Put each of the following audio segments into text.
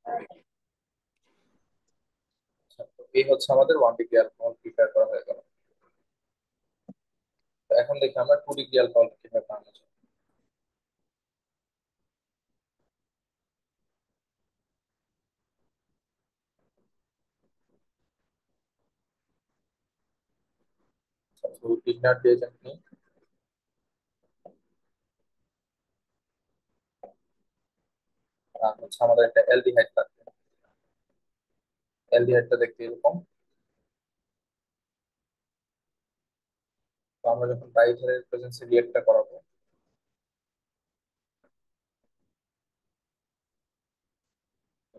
আচ্ছা, তো এই হচ্ছে আমাদের 1 ডিগ্রি অ্যালকোহল প্রিপেয়ার করা হয়ে গেল। তো এখন দেখি আমরা 2 ডিগ্রি অ্যালকোহল কিভাবে বানানো যায়। 2 ডিগ্রি রিয়েজেন্ট নিই। আর হচ্ছে আমাদের একটা অ্যালডিহাইড লাগবে। অ্যালডিহাইডটা দেখতে এরকম। তো আমরা যখন ডাইথাইলের প্রেজেন্সে রিয়েক্টটা করাবো,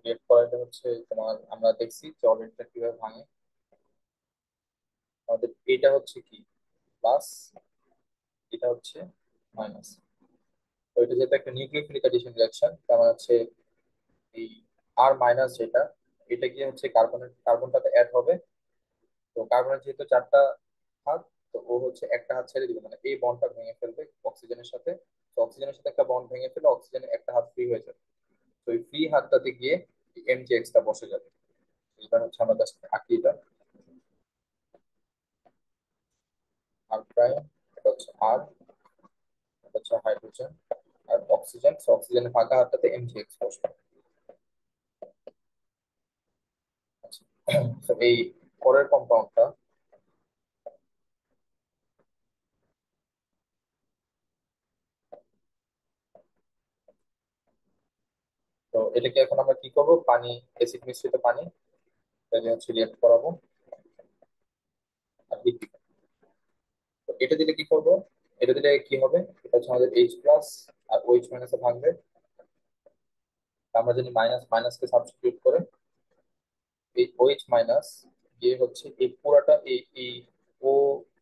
রিয়েক্ট করাটা হচ্ছে তোমার, আমরা দেখছি যে অলরেডিটা কিভাবে ভাঙে। আমাদের এটা হচ্ছে কি প্লাস, এটা হচ্ছে মাইনাস। তো এটা যেহেতু একটা নিউক্লিওফিলিক অ্যাডিশন রিঅ্যাকশন, তার মানে হচ্ছে এই আর মাইনাস যেটা, এটা গিয়ে হচ্ছে কার্বনটাতে অ্যাড হবে। তো কার্বনের যেহেতু 4টা হাত, তো ও হচ্ছে একটা হাত ছেড়ে দিবে, মানে এই বন্ডটা ভেঙে ফেলবে অক্সিজেনের সাথে। তো অক্সিজেনের সাথে একটা বন্ড ভেঙে ফেলে অক্সিজেনের একটা হাত ফ্রি হয়ে যাবে। তো এই ফ্রি হাতটাতে গিয়ে এমজিএক্সটা বসে যাবে। এটা হচ্ছে আমরা জাস্ট আঁকি এটা। আর প্রাইম, এটা হচ্ছে আর, এটা হচ্ছে হাইড্রোজেন আর অক্সিজেন। অক্সিজেনের ফাঁকা হাতটাতে এমজিএক্স বসবে। আচ্ছা, তো এই পরের কম্পাউন্ডটা, তো এটাকে এখন আমরা কি করব, পানি, অ্যাসিড মিশ্রিত পানি, এটা হচ্ছে রিয়েক্ট করাবো আর হিট। তো এটা দিলে কি করব, এটা দিলে কি হবে, এটা হচ্ছে আমাদের এইচ প্লাস আর ওইচ মাইনাসে ভাঙবে। আমরা জানি মাইনাস মাইনাসকে সাবস্টিটিউট করে এই ওইচ মাইনাস গিয়ে হচ্ছে এই পুরাটা এই ও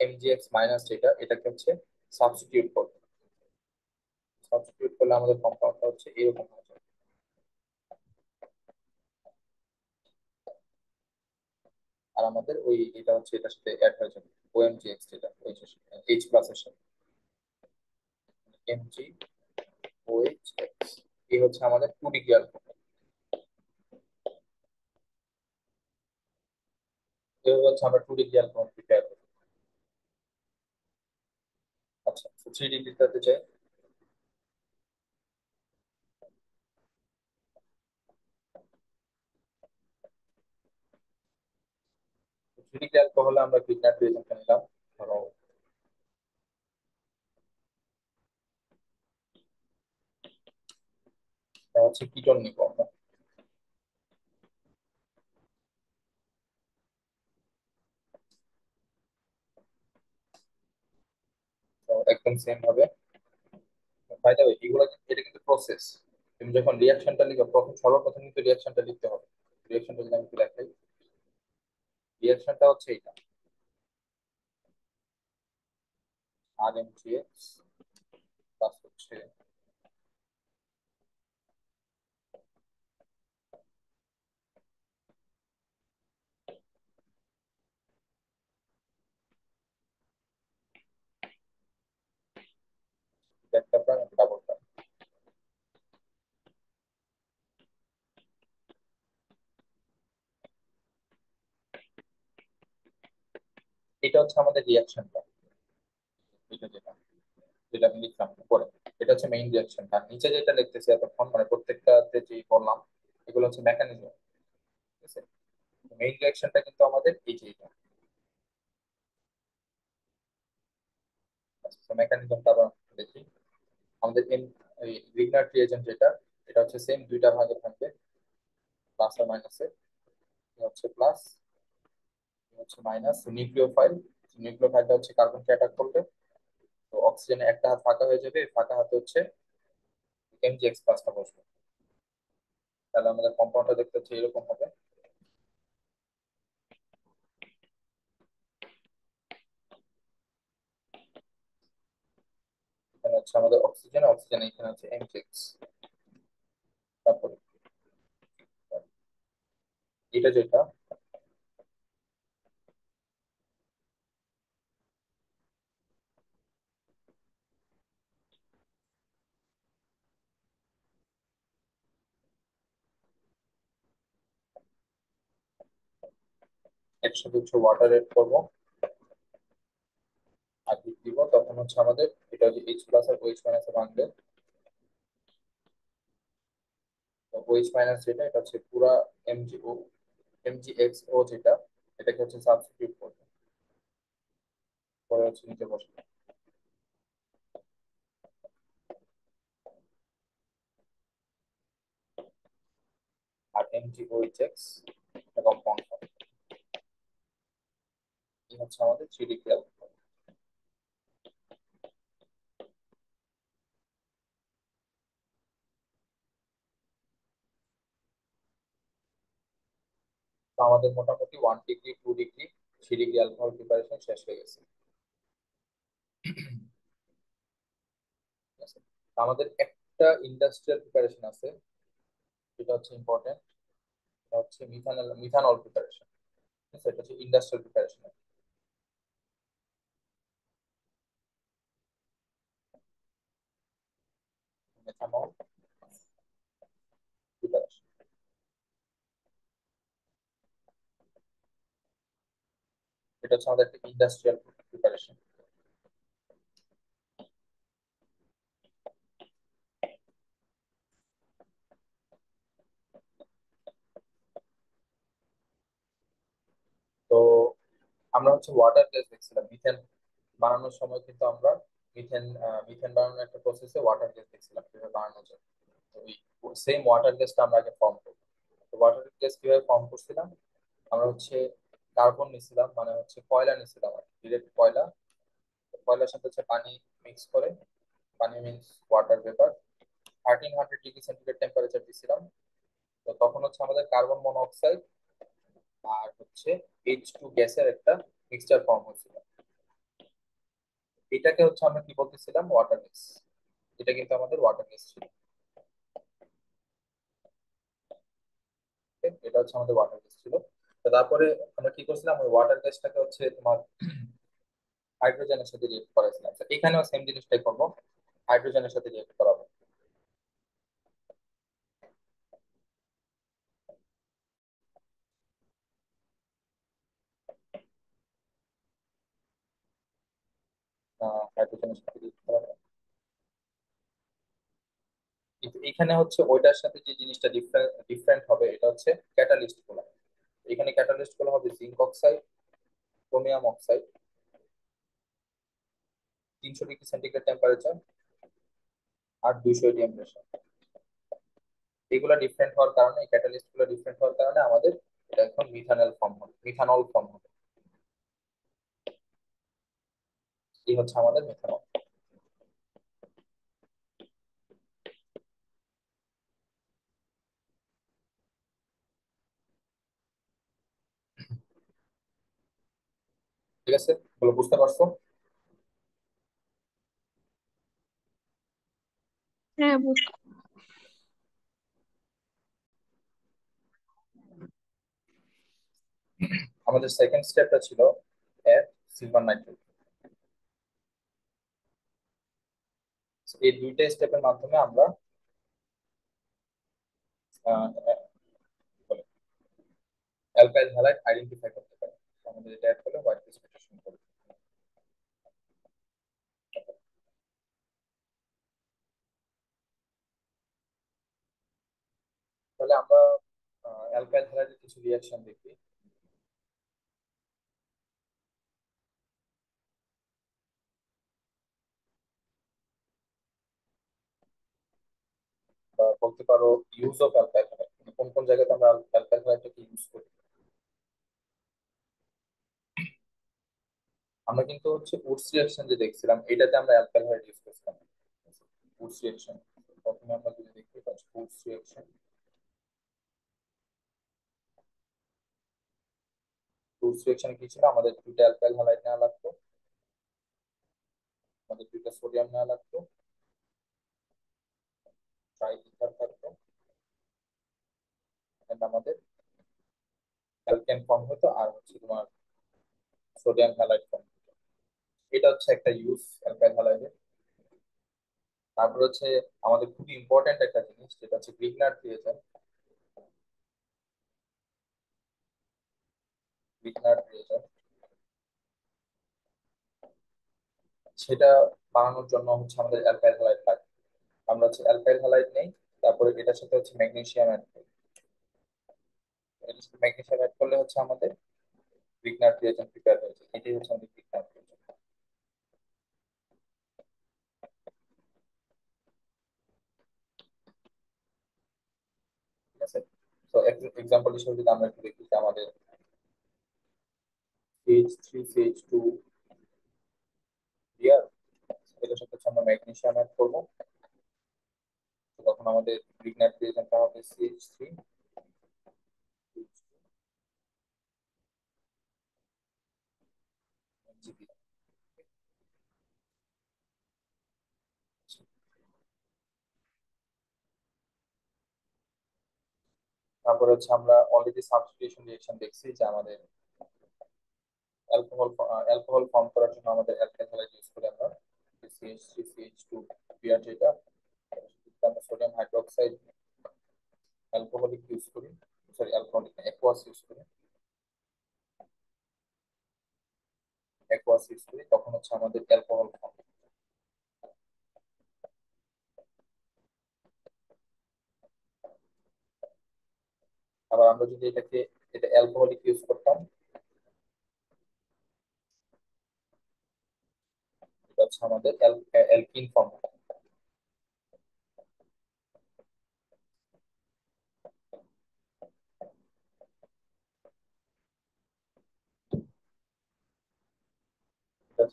এমজিএক্স মাইনাস যেটা, এটাকে হচ্ছে সাবস্টিটিউট করবে। সাবস্টিটিউট করলে আমাদের কম্পাউন্ডটা হচ্ছে এরকম হয়ে যাবে। আর আমাদের ওই এটা হচ্ছে এটার সাথে অ্যাড হয়ে যাবে ও এমজিএক্স যেটা ওইচ এইচ প্লাস এর সাথে এমজি ওএইচ এক্স। এই হচ্ছে আমাদের 2 ডিগ্রি অ্যালকোহল। এভাবে হচ্ছে আমরা 2 ডিগ্রি অ্যালকোহল প্রিপেয়ার করি। আচ্ছা, 3 ডিগ্রিটাতে যাই। 3 ডিগ্রি অ্যালকোহলে আমরা গ্রিনার রিয়েজেন্টটা নিলাম। ধরো এটা হচ্ছে কিটোন নিবো আমরা। তো একদম সেম ভাবে, বাই দ্য ওয়ে এগুলো এটা কিন্তু প্রসেস। তুমি যখন রিয়াকশনটা লিখবে, সর্বপ্রথম কিন্তু রিয়াকশনটা লিখতে হবে। রিয়াকশনটা যদি আমি একটু দেখাই, রিয়াকশনটা হচ্ছে এটা, আর এম জি এক্স প্লাস হচ্ছে একটা প্রাইম ডাবল প্রাইম। এটা হচ্ছে আমাদের রিয়াকশনটা, এটা যেটা যেটা আমি লিখলাম উপরে, এটা হচ্ছে মেইন রিয়াকশনটা। নিচে যেটা লিখতেছি এতক্ষণ, মানে প্রত্যেকটাতে যে বললাম, এগুলো হচ্ছে মেকানিজম। ঠিক আছে, মেইন রিয়াকশনটা কিন্তু আমাদের এই যে এটা। মেকানিজমটা আবার দেখি। আমাদের এই গ্রিগনার রিয়েজেন্ট যেটা, এটা হচ্ছে সেম দুইটা ভাগে থাকবে, প্লাস আর মাইনাসে। হচ্ছে প্লাস, হচ্ছে মাইনাস। নিউক্লিওফাইল, নিউক্লিওফাইলটা হচ্ছে কার্বনকে অ্যাটাক করবে। তো অক্সিজেনের একটা হাত ফাঁকা হয়ে যাবে, এই ফাঁকা হাতে হচ্ছে এমজিএক্স প্লাসটা বসবে। তাহলে আমাদের কম্পাউন্ডটা দেখতে হচ্ছে এরকম হবে। এখানে হচ্ছে আমাদের অক্সিজেন, অক্সিজেন এখানে হচ্ছে এমজিএক্স। তারপরে এটা যেটা, একসাথে হচ্ছে ওয়াটার এড করবো আর হিট দিব, তখন হচ্ছে আমাদের এটা হচ্ছে এইচ প্লাস আর ওএইচ মাইনাসে ভাঙবে। তো ওএইচ মাইনাস যেটা, এটা হচ্ছে পুরা এমজিও এমজিএক্স ও যেটা, এটাকে হচ্ছে সাবস্টিটিউট করবে, পরে হচ্ছে নিচে বসবে। আর এমজিওএইচএক্স এটা কম্পাউন্ড হবে। এই হচ্ছে আমাদের থ্রি ডি। তো আমাদের মোটামুটি 1 degree, 2 degree, 3 degree alcohol preparation শেষ হয়ে গেছে। ঠিক আছে? তো আমাদের একটা ইন্ডাস্ট্রিয়াল প্রিপারেশন আছে, যেটা হচ্ছে ইম্পর্টেন্ট। এটা হচ্ছে মিথানল প্রিপারেশন। ঠিক আছে? এটা হচ্ছে ইন্ডাস্ট্রিয়াল প্রিপারেশন। মিথানল প্রিপারেশন, এটা হচ্ছে আমাদের একটা ইন্ডাস্ট্রিয়াল প্রিপারেশন। তো আমরা হচ্ছে ওয়াটার গ্যাস দেখছিলাম মিথেন বানানোর সময়, কিন্তু আমরা মিথেন মিথেন বানানোর একটা প্রসেসে ওয়াটার গ্যাস দেখছিলাম কিভাবে বানানো যায়। তো ওই সেম ওয়াটার গ্যাসটা আমরা আগে ফর্ম করবো। তো ওয়াটার গ্যাস কিভাবে ফর্ম করছিলাম, আমরা হচ্ছে কার্বন নিছিলাম, মানে হচ্ছে কয়লা নিছিলাম আর ডিরেক্ট কয়লা। তো কয়লার সাথে হচ্ছে পানি মিক্স করে, পানি mix water vapour, 1300 degree centigrade temperature দিছিলাম। তো তখন হচ্ছে আমাদের কার্বন মনোঅক্সাইড আর হচ্ছে H2 গ্যাসের একটা মিক্সচার ফর্ম হয়েছিল। এটাকে হচ্ছে আমরা কি বলতেছিলাম, ওয়াটার গ্যাস। এটা কিন্তু আমাদের ওয়াটার গ্যাস ছিল। Okay? এটা হচ্ছে আমাদের ওয়াটার গ্যাস ছিল। তো তারপরে আমরা কি করছিলাম, ওই ওয়াটার গ্যাসটাকে হচ্ছে তোমার হাইড্রোজেনের সাথে রিয়েক্ট করাইছিলাম। তো এখানেও সেম জিনিসটাই করবো, হাইড্রোজেনের সাথে রিয়েক্ট করাবো। হাইড্রোজেনের সাথে রিয়েক্ট করাবো, কিন্তু এখানে হচ্ছে ওইটার সাথে যে জিনিসটা ডিফারেন্ট হবে, এটা হচ্ছে ক্যাটালিস্ট গুলো। এখানে ক্যাটালিস্ট গুলো হবে zinc oxide, chromium oxide, 300 degree centigrade temperature আর 200 ATM প্রেশার। এগুলো ডিফারেন্ট হওয়ার কারণে, এই ক্যাটালিস্ট গুলো ডিফারেন্ট হওয়ার কারণে আমাদের এটা এখন মিথানল ফর্ম হবে। এই হচ্ছে আমাদের মিথানল। ঠিক আছে, বলে বুঝতে পারছো? হ্যাঁ, বুঝ- আমাদের সেকেন্ড স্টেপটা ছিল অ্যাড সিলভার নাইট্রেট। এই দুইটা স্টেপের মাধ্যমে আমরা অ্যালকাইল হ্যালাইড আইডেন্টিফাই করতে পারি। তো আমাদের এটা অ্যাড করলে হোয়াইট প্রেসিপিটেশন করবে। তাহলে আমরা অ্যালকাইল হ্যালাইডের কিছু রিয়াকশন দেখি। বলতে পারো ইউজ অফ অ্যালকাইল হ্যালাইড, কোন কোন জায়গাতে আমরা অ্যালকাইল হ্যালাইডটাকে ইউজ করি। আমরা কিন্তু হচ্ছে উডস রিঅ্যাকশন যে দেখছিলাম, এটাতে আমরা অ্যালকাইল হ্যালাইড ইউজ করছিলাম। উডস রিঅ্যাকশন, প্রথমে আমরা যদি দেখি উডস রিঅ্যাকশন। উডস রিঅ্যাকশনে কি ছিল, আমাদের দুইটা অ্যালকাইল হ্যালাইড নেওয়া লাগতো, আমাদের দুইটা সোডিয়াম নেওয়া লাগতো, ট্রাইইথার থাকতো, and আমাদের অ্যালকেন ফর্ম হতো, আর হচ্ছে তোমার সোডিয়াম হ্যালাইড ফর্ম। এটা হচ্ছে একটা ইউজ অ্যালকাইল হ্যালাইডের। তারপর হচ্ছে আমাদের খুবই ইম্পর্টেন্ট একটা জিনিস, যেটা হচ্ছে গ্রিগনার রিয়েজেন্ট। বিগনার রিয়েজেন্ট, সেটা বানানোর জন্য হচ্ছে আমাদের অ্যালকাইল হ্যালাইড লাগে। আমরা হচ্ছে অ্যালকাইল হ্যালাইড নেই, তারপরে এটার সাথে হচ্ছে ম্যাগনেসিয়াম অ্যাড করি। এটার সাথে ম্যাগনেসিয়াম অ্যাড করলে হচ্ছে আমাদের বিগনার রিয়েজেন্ট প্রিপেয়ার হয়েছে। এটাই হচ্ছে আমাদের বিগনার রিয়েজেন্ট। ঠিক আছে। তো এক্সাম্পল হিসেবে যদি আমরা একটু দেখি যে আমাদের CH3CH2 ক্লিয়ার, এটার সাথে হচ্ছে আমরা ম্যাগনেসিয়াম অ্যাড করবো। তো তখন আমাদের বিগনার রিয়েজেন্টটা হবে CH3। তারপরে হচ্ছে আমরা অলরেডি সাবস্টিটিউশন রিঅ্যাকশন দেখছি যে আমাদের অ্যালকোহল ফর্ম করার জন্য আমাদের অ্যালকাইল হ্যালাইড ইউজ করি আমরা, CH3CH2 বিআর, যেটা আমরা সোডিয়াম হাইড্রোক্সাইড অ্যালকোহলিক ইউজ করি, সরি অ্যালকোহলিক অ্যাকোয়াস ইউজ করি, তখন হচ্ছে আমাদের অ্যালকোহল ফর্ম। আবার আমরা যদি এটা অ্যালকোহলিক ইউজ করতাম, এটা হচ্ছে আমাদের অ্যালকিন ফর্ম।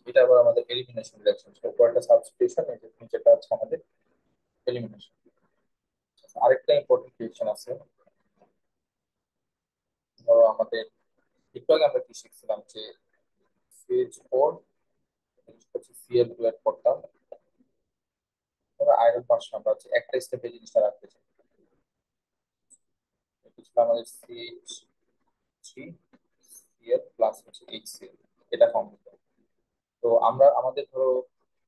এটা আবার আমাদের এলিমিনেশন রিঅ্যাকশন, উপরটা সাবস্টিটিউশন, নিচেটা হচ্ছে আমাদের এলিমিনেশন। আরেকটা ইম্পর্টেন্ট রিঅ্যাকশন আছে, ধরো আমাদের একটু আগে আমরা কি শিখছিলাম যে CH4 হচ্ছে Cl2 অ্যাড করতাম, ধরো আয়রন পাঁচশো আমরা হচ্ছে একটা স্টেপে জিনিসটা রাখতে চাই। এটা ছিল আমাদের CH3 Cl প্লাস হচ্ছে HCl, এটা ফর্ম হতো। তো আমরা আমাদের ধরো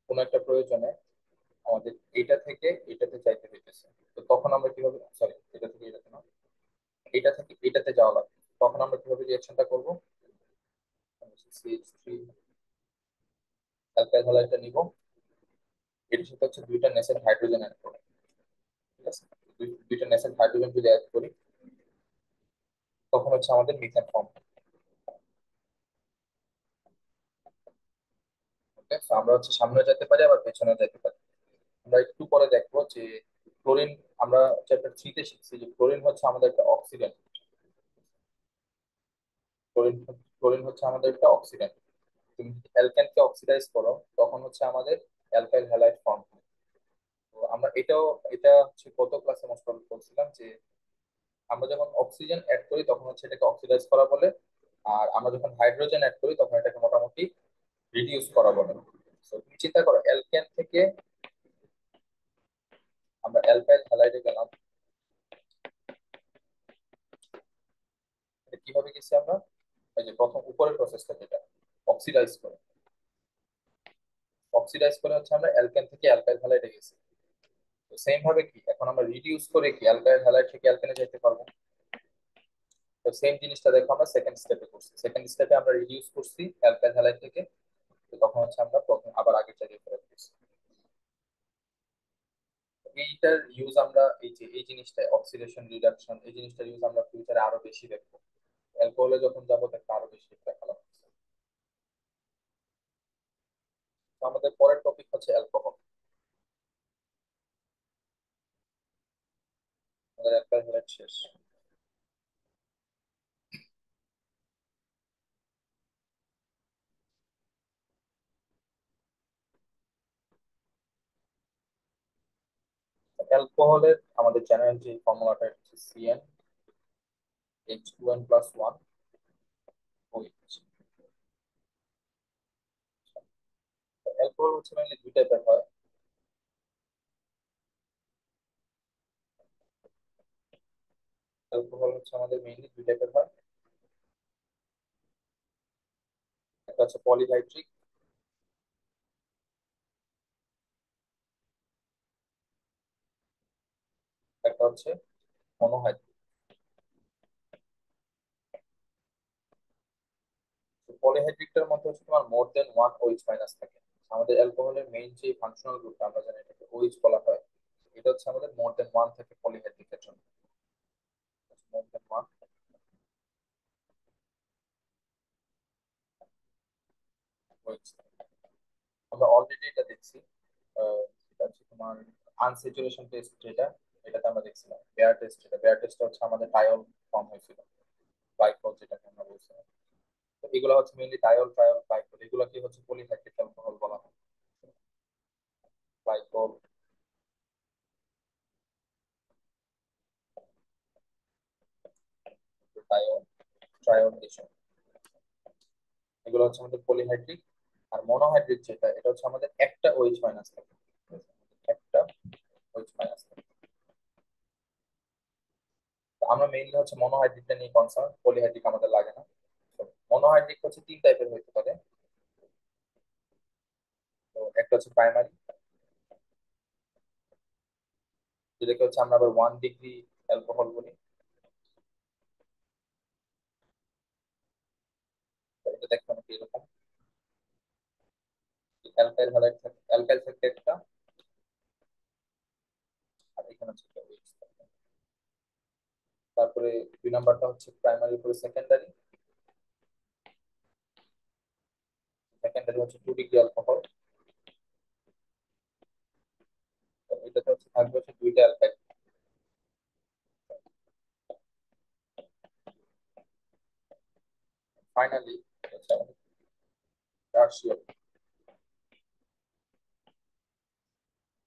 কোনো একটা প্রয়োজনে আমাদের এটা থেকে এটাতে যাইতে হইতেছে, তো তখন আমরা কিভাবে, সরি এটা থেকে এটাতে না, এটা থেকে এটাতে যাওয়া লাগবে, তখন আমরা কিভাবে রিঅ্যাকশনটা করবো? CH3 অ্যালকাইল হ্যালাইডটা নিব, এটার সাথে হচ্ছে দুইটা নেসেন্ট হাইড্রোজেন অ্যাড করবো। ঠিক আছে, দুইটা নেসেন্ট হাইড্রোজেন যদি অ্যাড করি, তখন হচ্ছে আমাদের মিথেন ফর্ম। ওকে, তো আমরা হচ্ছে সামনে যেতে পারি, আবার পেছনে যেতে পারি। আমরা একটু পরে দেখবো যে ক্লোরিন, আমরা চ্যাপ্টার 3 তে শিখছি যে ক্লোরিন হচ্ছে আমাদের একটা অক্সিডেন্ট। ক্লোরিন ক্লোরিন হচ্ছে আমাদের একটা অক্সিডেন্ট। তুমি যদি অ্যালকেনকে অক্সিডাইজ করো, তখন হচ্ছে আমাদের অ্যালকাইল হ্যালাইড ফর্ম হয়। তো আমরা এটা হচ্ছে গত ক্লাসে মোস্ট প্রবলি বলছিলাম যে আমরা যখন অক্সিজেন অ্যাড করি তখন হচ্ছে এটাকে অক্সিডাইজ করা বলে, আর আমরা যখন হাইড্রোজেন অ্যাড করি তখন এটাকে মোটামুটি রিডিউস করা বলে। তো তুমি চিন্তা করো, অ্যালকেন থেকে আমরা অ্যালকাইল হ্যালাইডে গেলাম, এটা কিভাবে গেছি আমরা? এই যে প্রথম উপরের প্রসেসটা, যেটা অক্সিডাইজ করে, হচ্ছে আমরা অ্যালকেন থেকে অ্যালকাইল হ্যালাইডে গেছি। তো সেম ভাবে কি এখন আমরা রিডিউস করে কি অ্যালকাইল হ্যালাইড থেকে অ্যালকেনে যেতে পারবো? তো সেম জিনিসটা দেখো আমরা সেকেন্ড স্টেপে করছি। সেকেন্ড স্টেপে আমরা রিডিউস করছি অ্যালকাইল হ্যালাইড থেকে, তো তখন হচ্ছে আমরা প্রথম আবার আগের জায়গায় ফেরত গেছি। এইটার ইউজ আমরা এই যে এই জিনিসটা অক্সিডেশন রিডাকশন, এই জিনিসটার ইউজ আমরা ফিউচারে আরো বেশি দেখবো। অ্যালকোহলে যখন যাবো তখন আরো বেশি দেখা লাগবে। তো আমাদের পরের টপিক হচ্ছে অ্যালকোহল। আমাদের অ্যালকাইল হ্যালাইড শেষ। অ্যালকোহলের আমাদের জেনারেল যে ফর্মুলাটা হচ্ছে CnH2n+1 OH। অ্যালকোহল হচ্ছে মেনলি দুই টাইপের হয়। অ্যালকোহল হচ্ছে আমাদের মেইনলি দুই টাইপের হয়, একটা হচ্ছে পলিহাইড্রিক, একটা হচ্ছে মনোহাইড্রিক। পলিহাইড্রিকটার মধ্যে হচ্ছে তোমার মোর দেন ওয়ান ওইচ মাইনাস থাকে। আমাদের অ্যালকোহলের মেইন যে ফাংশনাল গ্রুপটা আমরা জানি এটাকে ওইচ বলা হয়, এটা হচ্ছে আমাদের মোর দেন ওয়ান থাকে পলিহাইড্রিকের জন্য। মোর দেন ওয়ান ওইচ, আমরা অলরেডি এটা দেখছি। সেটা হচ্ছে তোমার আনস্যাচুরেশন টেস্ট যেটা, এটাতে আমরা দেখছিলাম বেয়ার টেস্ট। যেটা বেয়ার টেস্টটা হচ্ছে আমাদের টায়ল ফর্ম হয়েছিল, গ্লাইকল যেটাকে আমরা বলছিলাম। তো এগুলো হচ্ছে মেইনলি টায়ল ট্রায়ল গ্লাইকল, এগুলো কি হচ্ছে পলিহাইড্রিক অ্যালকোহল বলা হয়। গ্লাইকল, টায়ল, ট্রায়ল, এসব এগুলো হচ্ছে আমাদের পলিহাইড্রিক। আর মনোহাইড্রিক যেটা, এটা হচ্ছে আমাদের একটা ওইচ মাইনাস থাকে, একটা ওইচ মাইনাস থাকে। তো আমরা মেইনলি হচ্ছে মনোহাইড্রিকটা নিয়ে কনসার্ন, পলিহাইড্রিক আমাদের লাগে না। মনোহাইড্রিক হচ্ছে তিন টাইপের হতে পারে। তো একটা হচ্ছে প্রাইমারি, যেটাকে হচ্ছে আমরা আবার 1 ডিগ্রি অ্যালকোহল বলি। তো এটা দেখতে অনেক এরকম, অ্যালকাইল হ্যালাইড থাকে, অ্যালকাইল থাকে একটা, আর এখানে হচ্ছে একটা OH থাকে। তারপরে দুই নাম্বারটা হচ্ছে প্রাইমারি উপরে সেকেন্ডারি। সেকেন্ডারি হচ্ছে 2 ডিগ্রি অ্যালকোহল। তো এটাতে হচ্ছে থাকবে হচ্ছে দুইটা অ্যালকাইল। ফাইনালি হচ্ছে আমাদের টার্সিয়াম,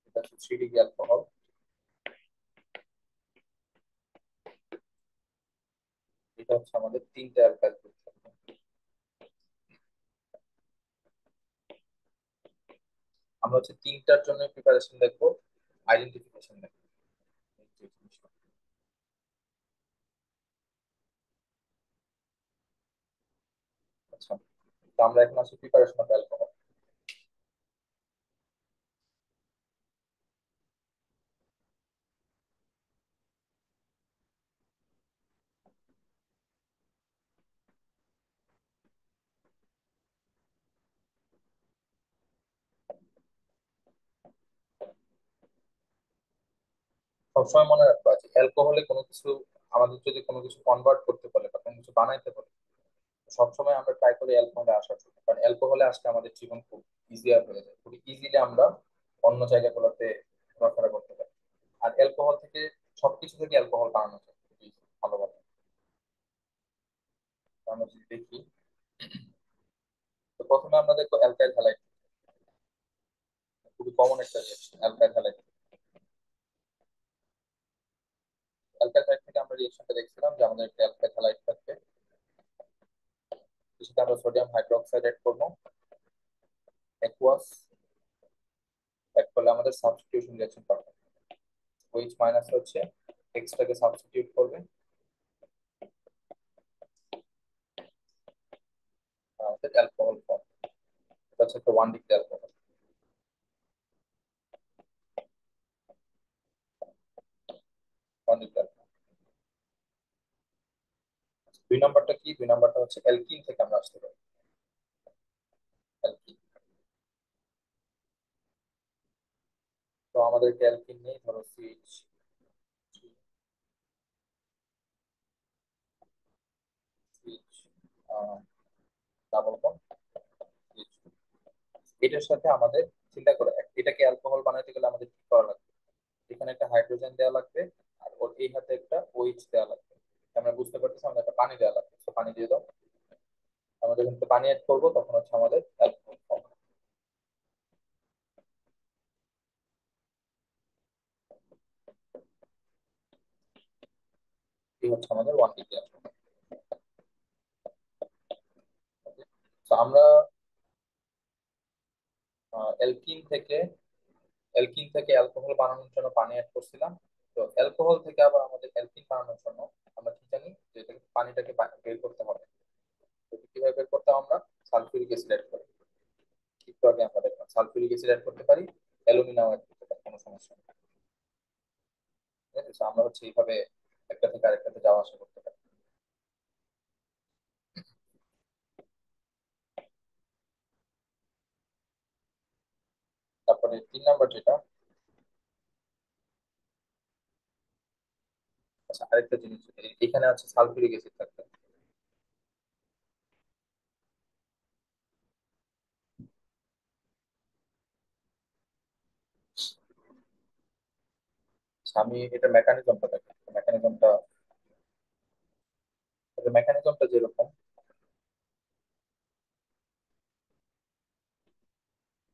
এটা হচ্ছে 3 ডিগ্রি অ্যালকোহল। এটা হচ্ছে আমাদের তিনটা অ্যালকাইল গ্রুপ থাকবে। আমরা হচ্ছে তিনটার জন্য প্রিপারেশন দেখবো, আইডেন্টিফিকেশন দেখবো, এই যে জিনিসটা। আচ্ছা, তো আমরা এখন আসি প্রিপারেশন অফ অ্যালকোহল। সবসময় মনে রাখবো যে অ্যালকোহলে কোনো কিছু, আমাদের যদি কোনো কিছু কনভার্ট করতে বলে বা কোনো কিছু বানাইতে বলে, সবসময় আমরা ট্রাই করি অ্যালকোহলে আসার জন্য, কারণ অ্যালকোহলে আসলে আমাদের জীবন খুব ইজিয়ার হয়ে যায়, খুব ইজিলি আমরা অন্য জায়গাগুলোতে ঘোরাফেরা করতে পারি। আর অ্যালকোহল থেকে, সবকিছু থেকে অ্যালকোহল বানানো যায় খুবই ভালোভাবে। তো আমরা যদি দেখি, তো প্রথমে আমরা দেখবো অ্যালকাইল হ্যালাইড, খুবই কমন একটা জিনিস অ্যালকাইল হ্যালাইড। অ্যালকাইল হ্যালাইড থেকে আমরা রিয়েকশনটা দেখছিলাম যে আমাদের একটা অ্যালকাইল হ্যালাইড থাকবে, সেটা আমরা সোডিয়াম হাইড্রোক্সাইড এড করবো অ্যাকুয়াস, এড করলে আমাদের সাবস্টিটিউশন রিয়েকশন পাবো। ওইচ মাইনাস হচ্ছে এক্সটাকে সাবস্টিটিউট করবে, আমাদের অ্যালকোহল ফর্ম। এটা হচ্ছে একটা 1 ডিগ্রি অ্যালকোহল, 1 ডিগ্রি অ্যালকোহল। দুই নাম্বারটা কি? দুই নাম্বারটা হচ্ছে অ্যালকিন থেকে আমরা আসতে পারি। অ্যালকিন, তো আমাদের অ্যালকিন নেই, ধরো সিএইচ, সিএইচ ডাবল বন্ড, এটার সাথে আমাদের, চিন্তা করে এটাকে অ্যালকোহল বানাইতে গেলে আমাদের কি করা লাগবে? এখানে একটা হাইড্রোজেন দেওয়া লাগবে, আর ওর এই হাতে একটা ওইচ দেওয়া লাগবে। আমরা বুঝতে পারতেছি আমাদের একটা পানি দেওয়া লাগবে, তো পানি দিয়ে দাও। আমরা যখন একটু পানি অ্যাড করবো তখন হচ্ছে আমাদের অ্যালকোহল হবে। এই হচ্ছে আমাদের 1 ডিগ্রি অ্যালকোহল। তো আমরা অ্যালকিন থেকে, অ্যালকিন থেকে অ্যালকোহল বানানোর জন্য পানি অ্যাড করছিলাম। তো অ্যালকোহল থেকে আবার আমাদের অ্যালকিন বানানোর জন্য আমরা কি জানি যে এটাকে, পানিটাকে বের করতে হবে। তো কিভাবে বের করতে হবে? আমরা সালফিউরিক অ্যাসিড অ্যাড করি। একটু আগে আমরা দেখলাম সালফিউরিক অ্যাসিড অ্যাড করতে পারি, অ্যালুমিনাম অ্যাড করতে পারি, কোনো সমস্যা নেই। ঠিক আছে? তো আমরা হচ্ছে এইভাবে একটা থেকে আরেকটাতে যাওয়া আসা করতে পারি। সালফার যেটা। আচ্ছা, আরেকটা জিনিস, এখানে আছে সালফিউরিক অ্যাসিড থাকবে। আচ্ছা, আমি এটা মেকানিজমটা দেখি, মেকানিজমটা যেরকম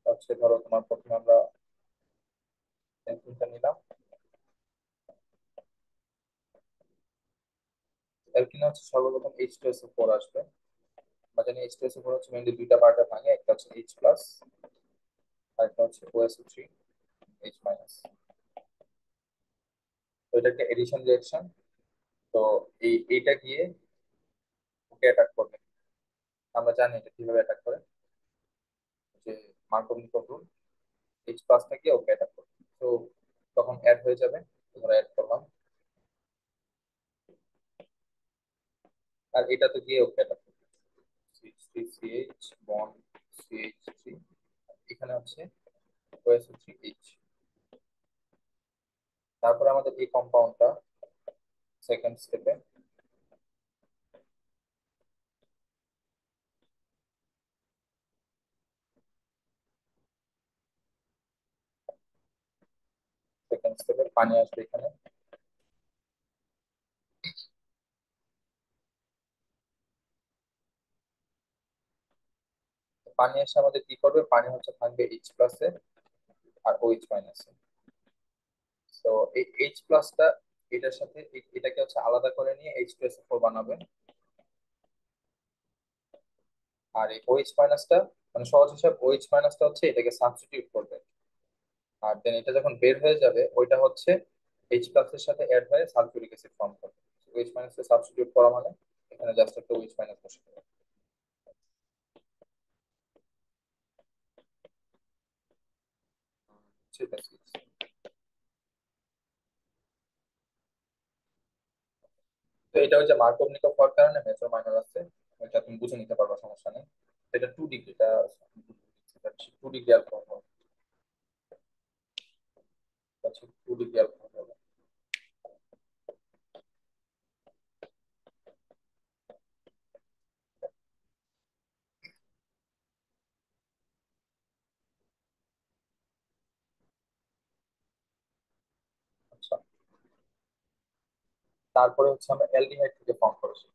হচ্ছে, ধরো তোমার প্রথমে আমরা অ্যালকিনটা নিলাম। অ্যালকিনে হচ্ছে সর্বপ্রথম H2SO4 আসবে। আমরা জানি H2SO4 হচ্ছে মেইনলি দুইটা পার্টে ভাঙে, একটা হচ্ছে H+, আর একটা হচ্ছে OSO3 H-। তো এটা একটা এডিশন রিঅ্যাকশন। তো এইটা গিয়ে ওকে অ্যাটাক করবে। আমরা জানি এটা কিভাবে অ্যাটাক করে, যে মার্কোভির রুল, H+ থেকে ওকে অ্যাটাক করবে। তো তখন অ্যাড হয়ে যাবে, তোমরা অ্যাড করলাম, আর এটা তো গিয়ে ওকে অ্যাটাক করবে। CH3CH বন্ড CH3, এখানে হচ্ছে OSO3H। তারপরে আমাদের এই কম্পাউন্ডটা সেকেন্ড স্টেপে, পানি আসবে এখানে। পানি এসে আমাদের কি করবে, পানি হচ্ছে থাকবে H+-এ আর OH-এ। তো এই H+টা এটার সাথে এটাকে হচ্ছে আলাদা করে নিয়ে H2SO4 বানাবে। আর এই OH-টা, মানে সহজ হিসাব, OH-টা হচ্ছে এটাকে সাবস্টিটিউট করবে। আর দেন এটা যখন বের হয়ে যাবে, ওইটা হচ্ছে H+-এর সাথে অ্যাড হয়ে সালফিউরিক অ্যাসিড ফর্ম করবে। OH- কে সাবস্টিটিউট করা মানে এখানে জাস্ট একটা OH- বসে দেবে। ঠিক আছে। তো এটা হচ্ছে মার্কোভনিকভ হওয়ার কারণে মেজর মাইনর আছে, এটা তুমি বুঝে নিতে পারবা, সমস্যা নেই। এটা 2 ডিগ্রি, এটা 2 ডিগ্রি অ্যালকোহল, 2 ডিগ্রি অ্যালকোহল। আচ্ছা, তারপরে হচ্ছে আমরা অ্যালডিহাইড থেকে ফর্ম করেছি।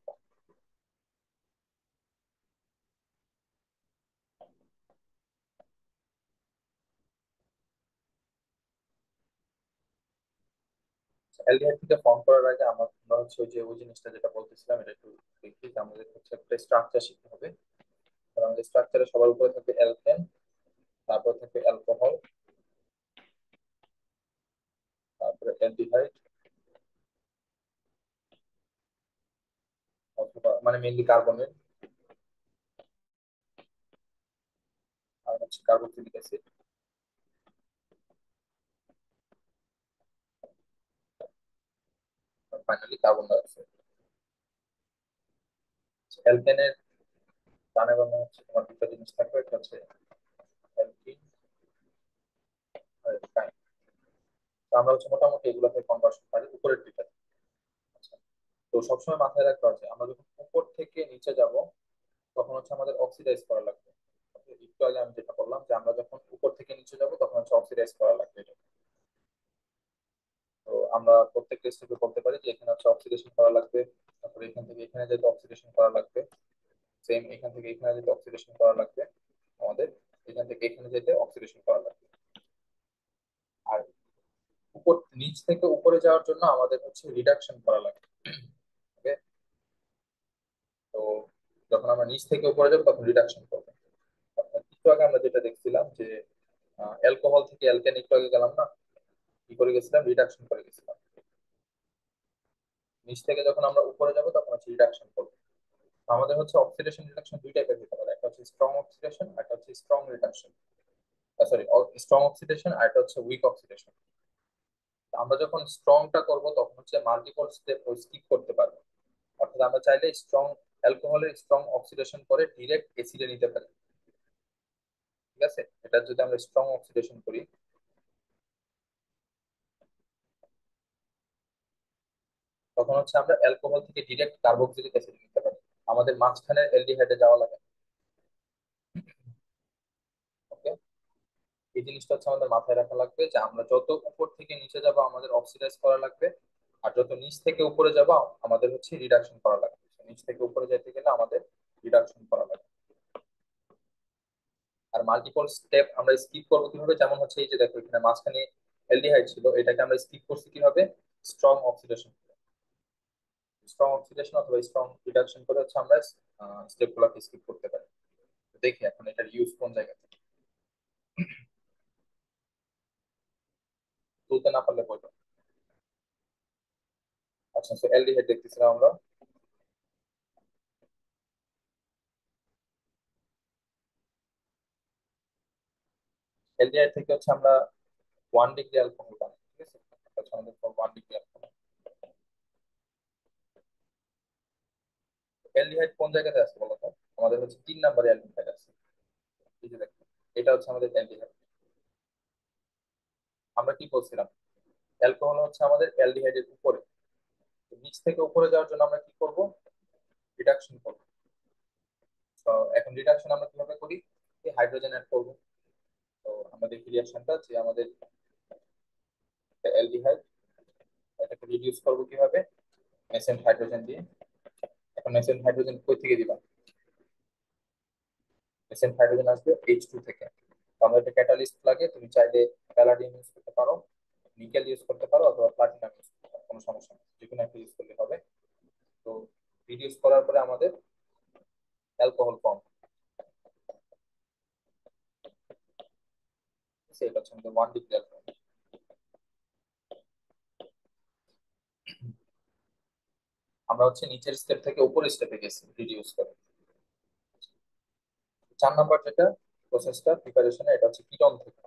অ্যালডিহাইড থেকে ফর্ম করার আগে আমরা হচ্ছে ওই জিনিসটা যেটা বলতেছিলাম, এটা একটু দেখি, যে আমাদের হচ্ছে একটা স্ট্রাকচার শিখতে হবে। কারণ আমাদের স্ট্রাকচারে সবার উপরে থাকবে অ্যালকেন, তারপর থাকবে অ্যালকোহল, তারপরে অ্যালডিহাইড, অথবা মানে মেইনলি কার্বনের, আর হচ্ছে carboxylic acid, finally carbon die oxide. অ্যালকেনের ডানে বামে হচ্ছে তোমার দুটো জিনিস থাকবে, একটা হচ্ছে অ্যালকিন আর অ্যালকাইন। তো আমরা হচ্ছে মোটামুটি এগুলোতে কনভার্সন পারি উপরের দিকে। আচ্ছা, তো সবসময় মাথায় রাখতে হবে, আমরা যখন উপর থেকে নিচে যাব তখন হচ্ছে আমাদের অক্সিডাইজ করা লাগবে। একটু আগে আমি যেটা বললাম, যে আমরা যখন উপর থেকে নিচে যাব তখন হচ্ছে অক্সিডাইজ করা লাগবে এটা। তো আমরা প্রত্যেকটা স্টেপে বলতে পারি যে এখানে হচ্ছে অক্সিডেশন করা লাগবে, তারপরে এখান থেকে এখানে যেতে অক্সিডেশন করা লাগবে, সেম এখান থেকে এখানে যেতে অক্সিডেশন করা লাগবে আমাদের, এখান থেকে এখানে যেতে অক্সিডেশন করা লাগবে। আর উপর নিচ থেকে উপরে যাওয়ার জন্য আমাদের হচ্ছে রিডাকশন করা লাগবে। ওকে। তো যখন আমরা নিচ থেকে উপরে যাবো তখন রিডাকশন করবো। অর্থাৎ একটু আগে আমরা যেটা দেখছিলাম যে অ্যালকোহল থেকে অ্যালকেন, একটু আগে গেলাম না, কি করে গেছিলাম, রিডাকশন করে গেছিলাম। নিচ থেকে যখন আমরা উপরে যাব তখন হচ্ছে রিডাকশন করবো। তো আমাদের হচ্ছে অক্সিডেশন রিডাকশন দুই টাইপের হতে পারে, একটা হচ্ছে স্ট্রং অক্সিডেশন, একটা হচ্ছে strong reduction. Sorry, strong oxidation আর একটা হচ্ছে উইক অক্সিডেশন। আমরা যখন স্ট্রংটা করব তখন হচ্ছে মাল্টিপল স্টেপ স্কিপ করতে পারবো। অর্থাৎ আমরা চাইলে স্ট্রং অ্যালকোহলের স্ট্রং অক্সিডেশন করে ডিরেক্ট এসিডে নিতে পারি। ঠিক আছে, এটা যদি আমরা স্ট্রং অক্সিডেশন করি, তখন হচ্ছে আমরা অ্যালকোহল থেকে ডিরেক্ট কার্বক্সিলিক অ্যাসিড নিতে পারি, আমাদের মাঝখানে অ্যালডিহাইডে যাওয়া লাগে। ওকে, এই জিনিসটা হচ্ছে আমাদের মাথায় রাখা লাগবে যে আমরা যত উপর থেকে নিচে যাব আমাদের অক্সিডাইজ করা লাগবে, আর যত নিচ থেকে উপরে যাব আমাদের হচ্ছে রিডাকশন করা লাগবে। So, নিচ থেকে উপরে যেতে গেলে আমাদের রিডাকশন করা লাগবে। আর মাল্টিপল স্টেপ আমরা স্কিপ করবো কিভাবে, যেমন হচ্ছে এই যে দেখো এখানে মাঝখানে অ্যালডিহাইড ছিল, এটাকে আমরা স্কিপ করছি কিভাবে, স্ট্রং অক্সিডেশন। স্ট্রং অক্সিডেশন অথবা স্ট্রং রিডাকশন করে হচ্ছে আমরা স্টেপ গুলোকে স্কিপ করতে পারি। তো দেখি এখন এটার ইউজ কোন জায়গাতে, তুলতে না পারলে বলবো। আচ্ছা, তো অ্যালডিহাইড দেখতেছিলাম আমরা। অ্যালডিহাইড থেকে হচ্ছে আমরা 1 ডিগ্রি অ্যালকোহল বানাই, ঠিক আছে? এটা হচ্ছে আমাদের 1 ডিগ্রি অ্যালকোহল। অ্যালডিহাইড কোন জায়গাতে আছে বলতো? আমাদের হচ্ছে 3 নম্বরে অ্যালডিহাইড আছে। এই যে দেখো, এটা হচ্ছে আমাদের অ্যালডিহাইড। আমরা কি বলছিলাম, অ্যালকোহল হচ্ছে আমাদের অ্যালডিহাইডের উপরে। তো নিচ থেকে উপরে যাওয়ার জন্য আমরা কি করব, রিডাকশন করব। তো এখন রিডাকশন আমরা কিভাবে করি, হাইড্রোজেন অ্যাড করব। তো আমরা দেখি রিয়াকশনটা যে আমাদের অ্যালডিহাইড, এটাকে রিডিউস করব কিভাবে, নেসেন্ট হাইড্রোজেন দিয়ে। এখন নেসেন্ট হাইড্রোজেন কই থেকে দিবা, নেসেন্ট হাইড্রোজেন আসবে H2 থেকে। তো আমাদের একটা ক্যাটালিস্ট লাগে, তুমি চাইলে প্যালাডিয়াম ইউজ করতে পারো, নিকেল ইউজ করতে পারো, অথবা প্লাটিনাম ইউজ করতে পারো, কোনো সমস্যা নেই, যে কোনো একটা ইউজ করলে হবে। তো রিডিউস করার পরে আমাদের অ্যালকোহল ফর্ম, সেটা হচ্ছে আমাদের 1 ডিগ্রি অ্যালকোহল। আমরা হচ্ছে নিচের স্টেপ থেকে উপরের স্টেপে গেছি রিডিউস করে। 4 নম্বর যেটা প্রসেসটা প্রিপারেশনে, এটা হচ্ছে কিটন থেকে।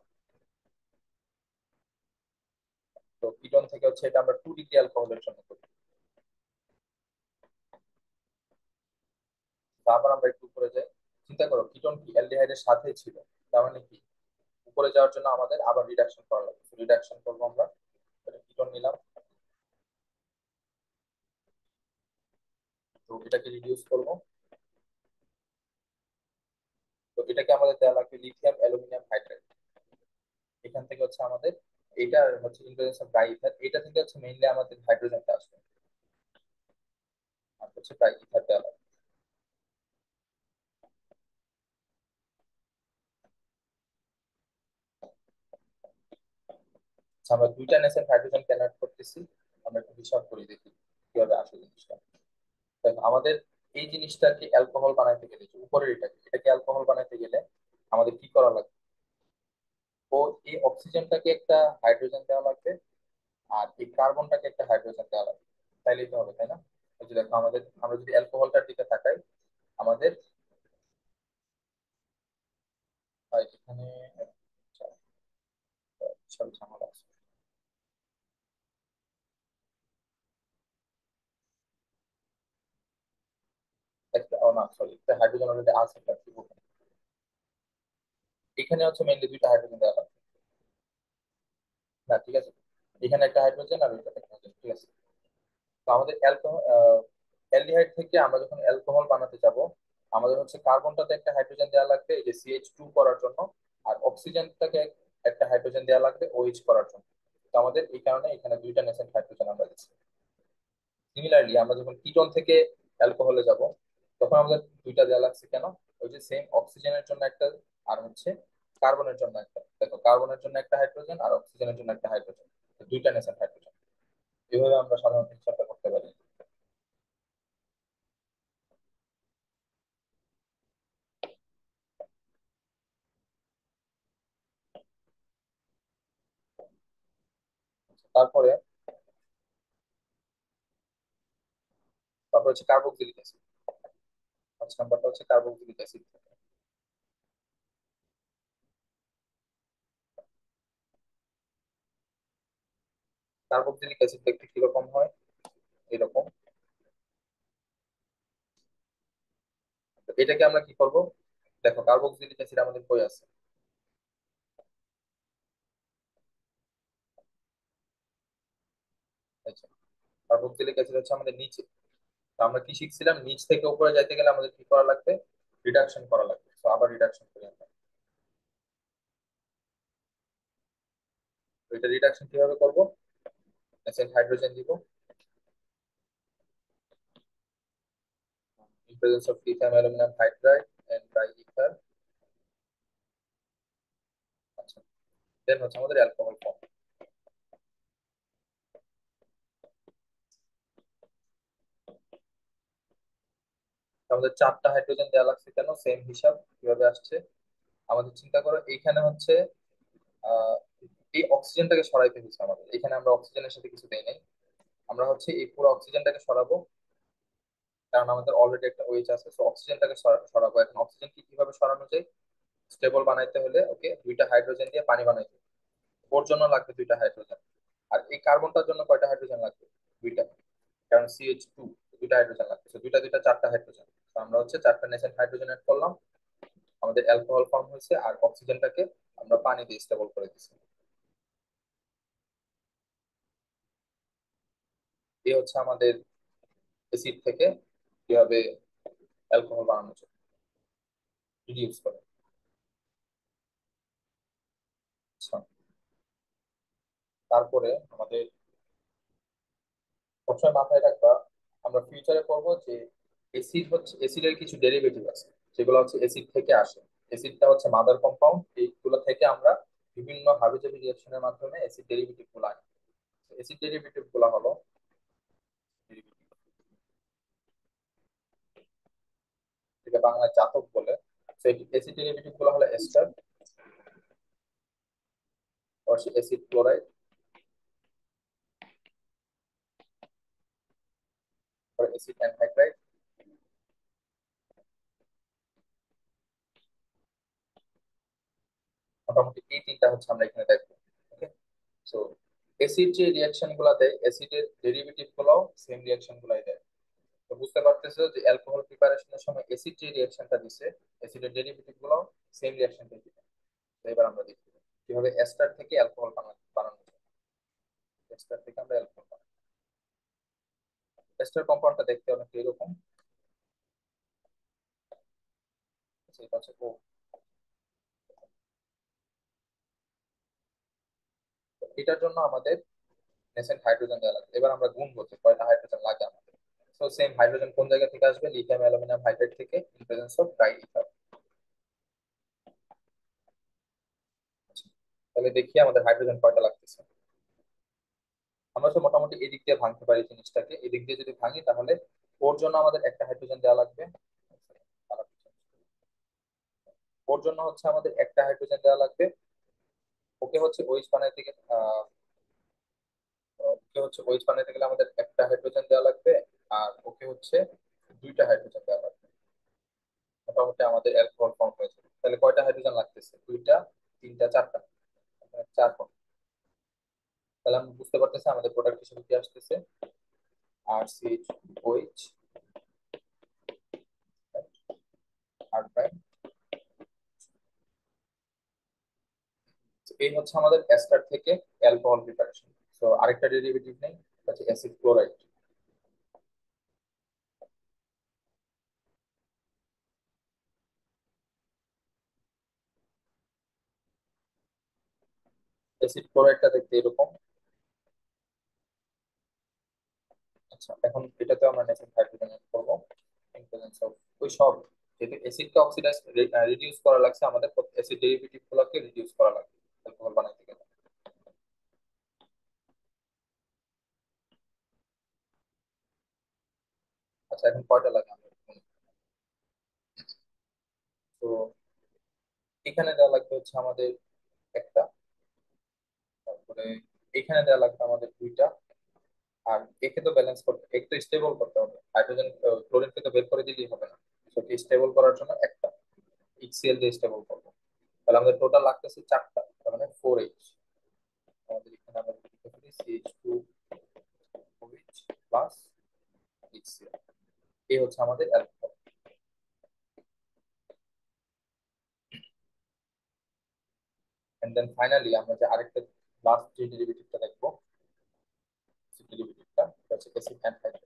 তো কিটন থেকে হচ্ছে এটা আমরা 2 ডিগ্রি অ্যালকোহলের জন্য করি। তারপর আমরা একটু উপরে যাই, চিন্তা করো কিটন কি অ্যালডিহাইডের সাথে ছিল, তার মানে কি উপরে যাওয়ার জন্য আমাদের আবার রিডাকশন করা লাগবে। রিডাকশন করবো আমরা, কিটন নিলাম, তো এটাকে রিডিউস করবো। তো এটাকে আমাদের দেওয়া লাগবে লিথিয়াম অ্যালুমিনিয়াম হাইড্রাইড। এখান থেকে হচ্ছে আমাদের, এটা হচ্ছে ইনগ্রেডিয়েন্টস অফ ডাইইথার, এটা থেকে হচ্ছে মেইনলি আমাদের হাইড্রোজেনটা আসবে, আর হচ্ছে ডাইইথার দেওয়া লাগবে। আচ্ছা, আমরা দুইটা নেসেন্ট হাইড্রোজেন কেন অ্যাড করতেছি, আমরা একটু হিসাব করে দেখি কিভাবে আসে জিনিসটা। দেখো আমাদের এই জিনিসটাকে অ্যালকোহল বানাইতে গেলে, যে উপরের এটাকে অ্যালকোহল বানাইতে গেলে আমাদের কি করা লাগবে, ও এই অক্সিজেনটাকে একটা হাইড্রোজেন দেওয়া লাগবে, আর এই কার্বনটাকে একটা হাইড্রোজেন দেওয়া লাগবে। তাইলেই তো হবে, তাই না? এই যে দেখো আমাদের, আমরা যদি অ্যালকোহলটার দিকে তাকাই, আমাদের এখানে আচ্ছা, বিশাল ঝামেলা আছে। একটা, ও না সরি, একটা হাইড্রোজেন অলরেডি আছে, একটা কি বলবো, এখানে হচ্ছে মেইনলি দুইটা হাইড্রোজেন দেওয়া লাগবে। না ঠিক আছে, এখানে একটা হাইড্রোজেন আর ওইটাতে একটা হাইড্রোজেন, ঠিক আছে। তো আমাদের অ্যালকোহল, অ্যালডিহাইড থেকে আমরা যখন অ্যালকোহল বানাতে যাব, আমাদের হচ্ছে কার্বনটাতে একটা হাইড্রোজেন দেওয়া লাগবে এই যে CH2 করার জন্য, আর অক্সিজেনটাকে একটা হাইড্রোজেন দেওয়া লাগবে OH করার জন্য। তো আমাদের এই কারণে এখানে দুইটা নেসেন্ট হাইড্রোজেন আমরা দিচ্ছি। সিমিলারলি আমরা যখন কিটোন থেকে অ্যালকোহলে যাব, তখন আমাদের দুইটা দেওয়া লাগছে কেন, ওই যে সেম অক্সিজেনের জন্য একটা, আর হচ্ছে কার্বনের জন্য একটা। দেখো কার্বনের জন্য একটা হাইড্রোজেন আর অক্সিজেনের জন্য একটা হাইড্রোজেন, দুইটা নেসেন্ট হাইড্রোজেন। এভাবে আমরা সাধারণত হিসাবটা করতে পারি। তারপরে, হচ্ছে কার্বক্সিলিক অ্যাসিড। 5 নম্বরটা হচ্ছে কার্বক্সিলিক অ্যাসিড। কার্বক্সিলিক অ্যাসিড দেখতে কিরকম হয়, এরকম। তো এটাকে আমরা কি করব, দেখো কার্বক্সিলিক অ্যাসিড আমাদের কই আছে, এই যে, কার্বক্সিলিক অ্যাসিড হচ্ছে আমাদের নিচে। তো আমরা কি শিখছিলাম, নিচ থেকে উপরে যাইতে গেলে আমাদের কি করা লাগবে, রিডাকশন করা লাগবে। তো আবার রিডাকশন করি আমরা। তো এটা রিডাকশন কিভাবে করব, এসেন্ট হাইড্রোজেন দিব, in presence of lithium aluminum hydride and triether। আচ্ছা, দেন হচ্ছে আমাদের অ্যালকোহল ফর্ম। আমাদের চারটা হাইড্রোজেন দেওয়া লাগছে কেন, সেম হিসাব কিভাবে আসছে আমাদের চিন্তা করো। এইখানে হচ্ছে আহ এই অক্সিজেনটাকে সরাইতে হচ্ছে আমাদের, এখানে আমরা অক্সিজেনের সাথে কিছু দেই নাই। আমরা হচ্ছে এই পুরো অক্সিজেনটাকে সরাবো, কারণ আমাদের অলরেডি একটা ওয়েজ আছে। তো অক্সিজেনটাকে সরাবো। এখন অক্সিজেন কি কিভাবে সরানো যায়, স্টেবল বানাইতে হলে ওকে দুইটা হাইড্রোজেন দিয়ে পানি বানাইতে হবে। ওর জন্য লাগবে দুইটা হাইড্রোজেন। আর এই কার্বনটার জন্য কয়টা হাইড্রোজেন লাগবে, দুইটা, কারণ CH2, দুইটা হাইড্রোজেন লাগবে। তো দুইটা দুইটা চারটা হাইড্রোজেন। তো আমরা হচ্ছে চারটা নেশন হাইড্রোজেন এড করলাম, আমাদের অ্যালকোহল ফর্ম হয়েছে। আর অক্সিজেনটাকে আমরা পানি দিয়ে স্টেবল করে দিচ্ছি। এই হচ্ছে আমাদের অ্যাসিড থেকে কিভাবে অ্যালকোহল বানানো যায়, রিডিউস করে। আচ্ছা, তারপরে আমাদের সবসময় মাথায় রাখবা, আমরা ফিউচারে পড়বো যে অ্যাসিড হচ্ছে, অ্যাসিডের কিছু ডেরিভেটিভ আছে যেগুলো হচ্ছে অ্যাসিড থেকে আসে। অ্যাসিডটা হচ্ছে মাদার কম্পাউন্ড, এইগুলো থেকে আমরা বিভিন্ন হাবিজাবি রিঅ্যাকশনের মাধ্যমে অ্যাসিড ডেরিভেটিভ গুলো আনি। অ্যাসিড ডেরিভেটিভ গুলো হলো, যেটা বাংলায় জাতক বলে, সেই অ্যাসিড ডেরিভেটিভ গুলো হলো ester, acid chloride, acid anhydride. মোটামুটি এই তিনটা হচ্ছে আমরা এখানে দেখবো। ওকে, সো অ্যাসিড যে রিঅ্যাকশন গুলা দেয়, অ্যাসিডের ডেরিভেটিভ গুলাও সেম রিঅ্যাকশন গুলাই দেয়। তো বুঝতে পারতেছো যে অ্যালকোহল প্রিপারেশনের সময় অ্যাসিড যে রিঅ্যাকশনটা দিছে, অ্যাসিডের ডেরিভেটিভ গুলাও সেম রিঅ্যাকশনটা দিবে। তো এবার আমরা দেখি কিভাবে এস্টার থেকে অ্যালকোহল বানানো যায়। এস্টার থেকে আমরা অ্যালকোহল বানাই। এস্টার কম্পাউন্ডটা দেখতে অনেকটা এরকম। সেটা হচ্ছে ও। এটার জন্য আমাদের নেসেন্ট হাইড্রোজেন দেওয়া লাগবে। এবার আমরা গুণ করছি কয়টা হাইড্রোজেন লাগে আমাদের। তো সেম হাইড্রোজেন কোন জায়গা থেকে আসবে, লিথিয়াম অ্যালুমিনিয়াম হাইড্রাইড থেকে, in presence of di ether. তাহলে দেখি আমাদের হাইড্রোজেন কয়টা লাগতেছে। আমরা তো মোটামুটি এদিক দিয়ে ভাঙতে পারি জিনিসটাকে, এদিক দিয়ে যদি ভাঙি তাহলে ওর জন্য আমাদের একটা হাইড্রোজেন দেওয়া লাগবে। ওর জন্য হচ্ছে আমাদের একটা হাইড্রোজেন দেওয়া লাগবে। ওকে হচ্ছে ওইচ বানাইতে গেলে ওকে হচ্ছে ওইচ বানাইতে গেলে আমাদের একটা হাইড্রোজেন দেওয়া লাগবে। আর ওকে হচ্ছে দুইটা হাইড্রোজেন দেওয়া লাগবে। মোটামুটি আমাদের অ্যালকোহল ফর্ম হয়েছে। তাহলে কয়টা হাইড্রোজেন লাগতেছে, দুইটা, তিনটা, চারটা, চার ফর্ম। তাহলে আমি বুঝতে পারতেছি আমাদের প্রোডাক্ট হিসেবে কি আসতেছে, RCH OH, আর প্রাইম। এই হচ্ছে আমাদের অ্যাস্টার থেকে অ্যালকোহল প্রিপারেশন। তো আরেকটা ডেরিভেটিভ নেই, হচ্ছে অ্যাসিড ক্লোরাইড। অ্যাসিড ক্লোরাইডটা দেখতে এরকম। আচ্ছা, এখন এটাতে আমরা নেসেন্ট হাইড্রোজেন এড করবো, ইন প্রেজেন্স অফ ওই সব, যেহেতু অ্যাসিডকে অক্সিডাইজ রিডিউস করা লাগছে, আমাদের অ্যাসিড ডেরিভেটিভ গুলোকে রিডিউস করা লাগবে অ্যালকোহল বানাইতে গেলে। আচ্ছা, এখন কয়টা লাগে আমাদের, তো এখানে দেওয়া লাগবে হচ্ছে আমাদের একটা, তারপরে এখানে দেওয়া লাগবে আমাদের দুইটা। আর একে তো ব্যালেন্স করতে, একে তো স্টেবল করতে হবে, হাইড্রোজেন ক্লোরিনকে তো বের করে দিলেই হবে না। সেকে স্টেবল করার জন্য একটা HCl দিয়ে স্টেবল করবো। তাহলে আমাদের টোটাল লাগতেছে চারটা, তার মানে 4H। আমাদের এখানে আমরা লিখতে পারি CH2OH প্লাস HCl। এই হচ্ছে আমাদের অ্যালকোহল। এন্ড দেন ফাইনালি আমরা যে আরেকটা লাস্ট যে ডেরিভেটিভটা দেখবো, ডেরিভেটিভটা হচ্ছে অ্যাসিড অ্যানহাইড্রেট।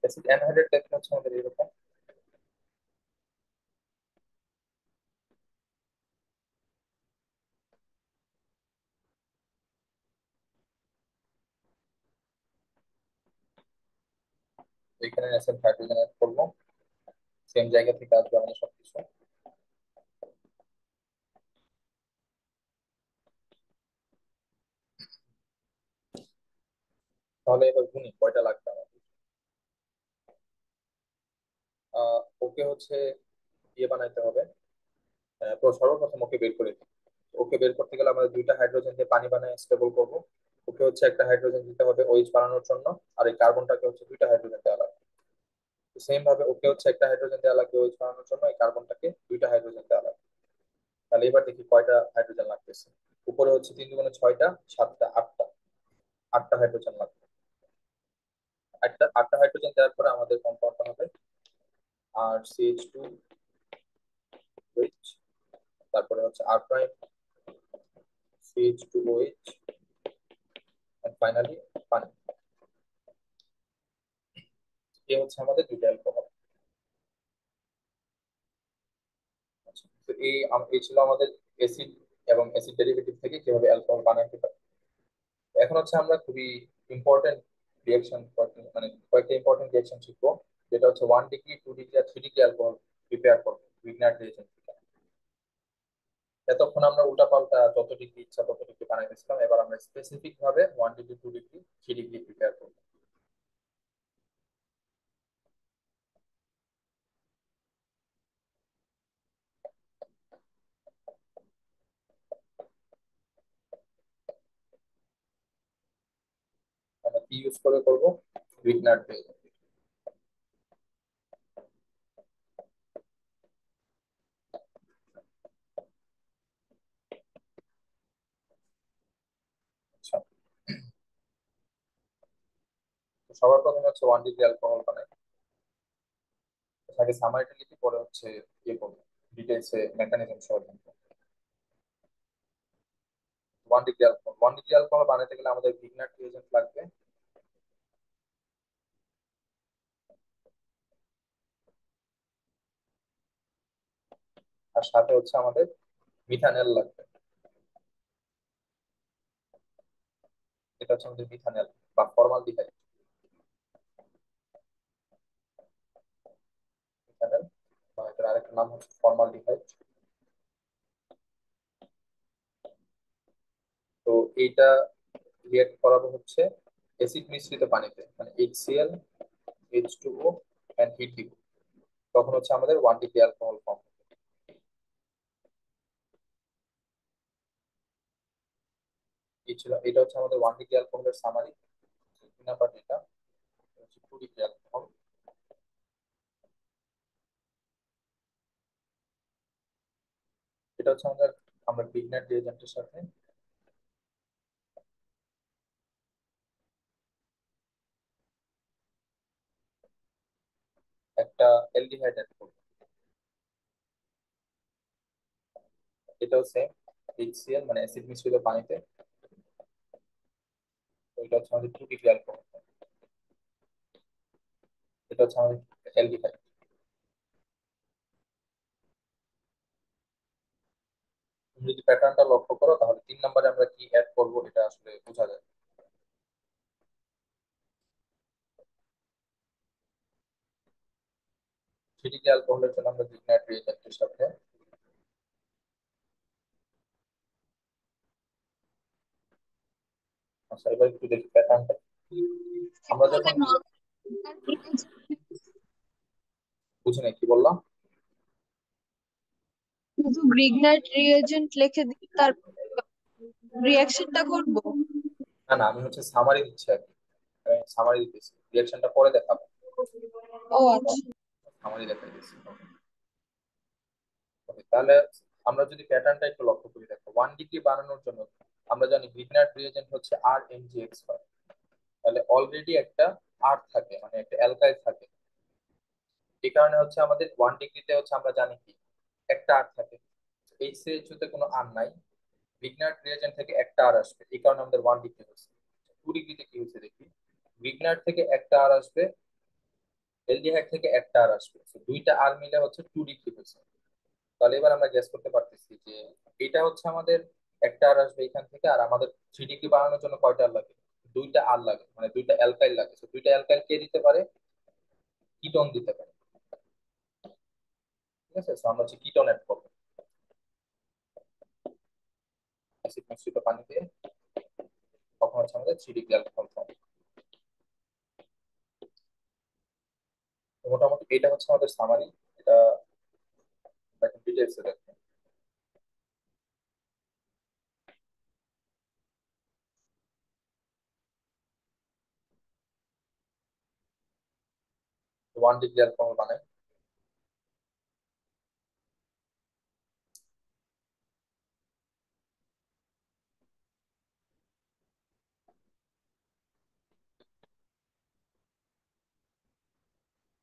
অ্যাসিড অ্যানহাইড্রেট দেখতে হচ্ছে আমাদের এরকম। এখানে অ্যাসিড হাইড্রোজেন অ্যাড করবো, সেম জায়গা থেকে আসবে আমাদের সবকিছু। তাহলে এবার গুণি কয়টা লাগবে আমাদের। ওকে হচ্ছে ইয়ে বানাইতে হবে। তো সর্বপ্রথম ওকে বের করে দিই। ওকে বের করতে গেলে আমাদের দুইটা হাইড্রোজেন দিয়ে পানি বানায় স্টেবল করবো। ওকে হচ্ছে একটা হাইড্রোজেন দিতে হবে OH বানানোর জন্য, আর এই কার্বনটাকে হচ্ছে দুইটা হাইড্রোজেন দেওয়া লাগবে। সেম ভাবে ওকে হচ্ছে একটা হাইড্রোজেন দেওয়া লাগবে OH বানানোর জন্য, এই কার্বনটাকে দুইটা হাইড্রোজেন দেওয়া লাগবে। তাহলে এবার দেখি কয়টা হাইড্রোজেন লাগতেছে। উপরে হচ্ছে 3 × 6 = 7টা, 8টা, 8টা হাইড্রোজেন লাগবে। আটটা হাইড্রোজেন দেওয়ার পরে আমাদের কম্পাউন্ডটা হবে RCH2OH, তারপরে হচ্ছে R prime CH2OH, and finally পানি। এ হচ্ছে আমাদের দুইটা অ্যালকোহল। তো এই ছিল আমাদের অ্যাসিড এবং অ্যাসিড ডেরিভেটিভ থেকে কিভাবে অ্যালকোহল বানাইতে পারি। এখন হচ্ছে আমরা খুবই ইম্পর্টেন্ট রিঅ্যাকশন, মানে কয়েকটা ইম্পর্টেন্ট রিঅ্যাকশন শিখবো, যেটা হচ্ছে 1 ডিগ্রি, 2 ডিগ্রি আর 3 ডিগ্রি অ্যালকোহল প্রিপেয়ার করবো ভিনেগার রিঅ্যাকশন থেকে। এতক্ষণ আমরা উল্টাপাল্টা যত ডিগ্রি ইচ্ছা তত ডিগ্রি বানাইতেছিলাম, এবার আমরা স্পেসিফিক ভাবে 1 ডিগ্রি, 2 ডিগ্রি, 3 ডিগ্রি প্রিপেয়ার করবো। আমরা কি ইউজ করে করবো? Vinegar reaction. আচ্ছা, তো সবার প্রথমে হচ্ছে 1 ডিগ্রি অ্যালকোহল বানাই। আগে সামারিটা লিখি, পরে হচ্ছে ইয়ে করবো, ডিটেলসে মেকানিজম সহ জানবো। 1 ডিগ্রি অ্যালকোহল বানাতে গেলে আমাদের ভিনেগার রিএজেন্ট লাগবে। আর সাথে হচ্ছে আমাদের মিথানেল লাগবে। এটা হচ্ছে আমাদের মিথানেল বা ফর্মালডিহাইড। মিথানেল বা এটার আরেকটা নাম হচ্ছে ফর্মালডিহাইড। তো এইটা রিয়েক্ট করাবো হচ্ছে অ্যাসিড মিশ্রিত পানিতে, মানে HCl, H2O এন্ড হিট দিব। তখন হচ্ছে আমাদের 1 ডিগ্রি অ্যালকোহল ফর্ম। এই ছিল, এটা হচ্ছে আমাদের 1 ডিগ্রি অ্যালকোহলের সামারি। 2 নাম্বার যেটা হচ্ছে 2 ডিগ্রি অ্যালকোহল। এটা হচ্ছে আমাদের, আমরা ভিনেগার রিয়েজেন্টের সাথে একটা অ্যালডিহাইড অ্যাড করবো। এটাও সেম, HCl মানে অ্যাসিড মিশ্রিত পানিতে। তো এটা হচ্ছে আমাদের 2 ডিগ্রি অ্যালকোহল। এটা হচ্ছে আমাদের অ্যালডিহাইড। তুমি যদি প্যাটার্নটা লক্ষ্য করো তাহলে 3 নম্বরে আমরা কি অ্যাড করবো এটা আসলে বোঝা যায়। 3 ডিগ্রি অ্যালকোহলের জন্য আমরা ভিনেগার রিয়েজেন্টের সাথে, আচ্ছা এবার একটু দেখি প্যাটার্নটা। আমরা যখন বুঝি না কি বললাম। শুধু গ্রিগনাইট রিএজেন্ট লিখে দিই, তার রিয়াকশনটা করব। না না, আমি হচ্ছে সামারি দিচ্ছি আর কি। সামারি দিতেছি, রিয়াকশনটা পরে দেখাবো। ও আচ্ছা। সামারি দেখাই দিচ্ছি। Okay, তাহলে আমরা যদি প্যাটার্নটা একটু লক্ষ্য করি, দেখো 1 ডিগ্রি বানানোর জন্য আমরা জানি ভিনেগার রিয়েজেন্ট হচ্ছে RMgx হয়। তাহলে অলরেডি একটা আর থাকে, মানে একটা অ্যালকাইল থাকে। এই কারণে হচ্ছে আমাদের 1 ডিগ্রিতে হচ্ছে আমরা জানি কি একটা আর থাকে, এই সিএইচও তে কোনো আর নাই, ভিগনার রিয়েজেন্ট থেকে একটা আর আসবে, এই কারণে আমাদের 1 ডিগ্রি হচ্ছে। 2 ডিগ্রিতে কি হচ্ছে দেখি, ভিগনার থেকে একটা আর আসবে, এলডিহাইড থেকে একটা আর আসবে, তো দুইটা আর মিলে হচ্ছে 2 ডিগ্রি হচ্ছে। তাহলে এবার আমরা গেস করতে পারতেছি যে এটা হচ্ছে আমাদের একটা আর আসবে এখান থেকে, আর আমাদের 3 ডিগ্রি বানানোর জন্য কয়টা আর লাগে, দুইটা আর লাগে, মানে দুইটা অ্যালকাইল লাগে। তো দুইটা অ্যালকাইল কে দিতে পারে, কিটোন দিতে পারে। ঠিক আছে, তো আমরা হচ্ছে কিটোন অ্যাড করবো অ্যাসিড মিশ্রিত পানিতে, তখন হচ্ছে আমাদের 3 ডিগ্রি অ্যালকোহল ফর্ম। মোটামুটি এটা হচ্ছে আমাদের সামারি। এটা এখন ডিটেলসে দেখবো। 1 ডিগ্রি অ্যালকোহল বানাই।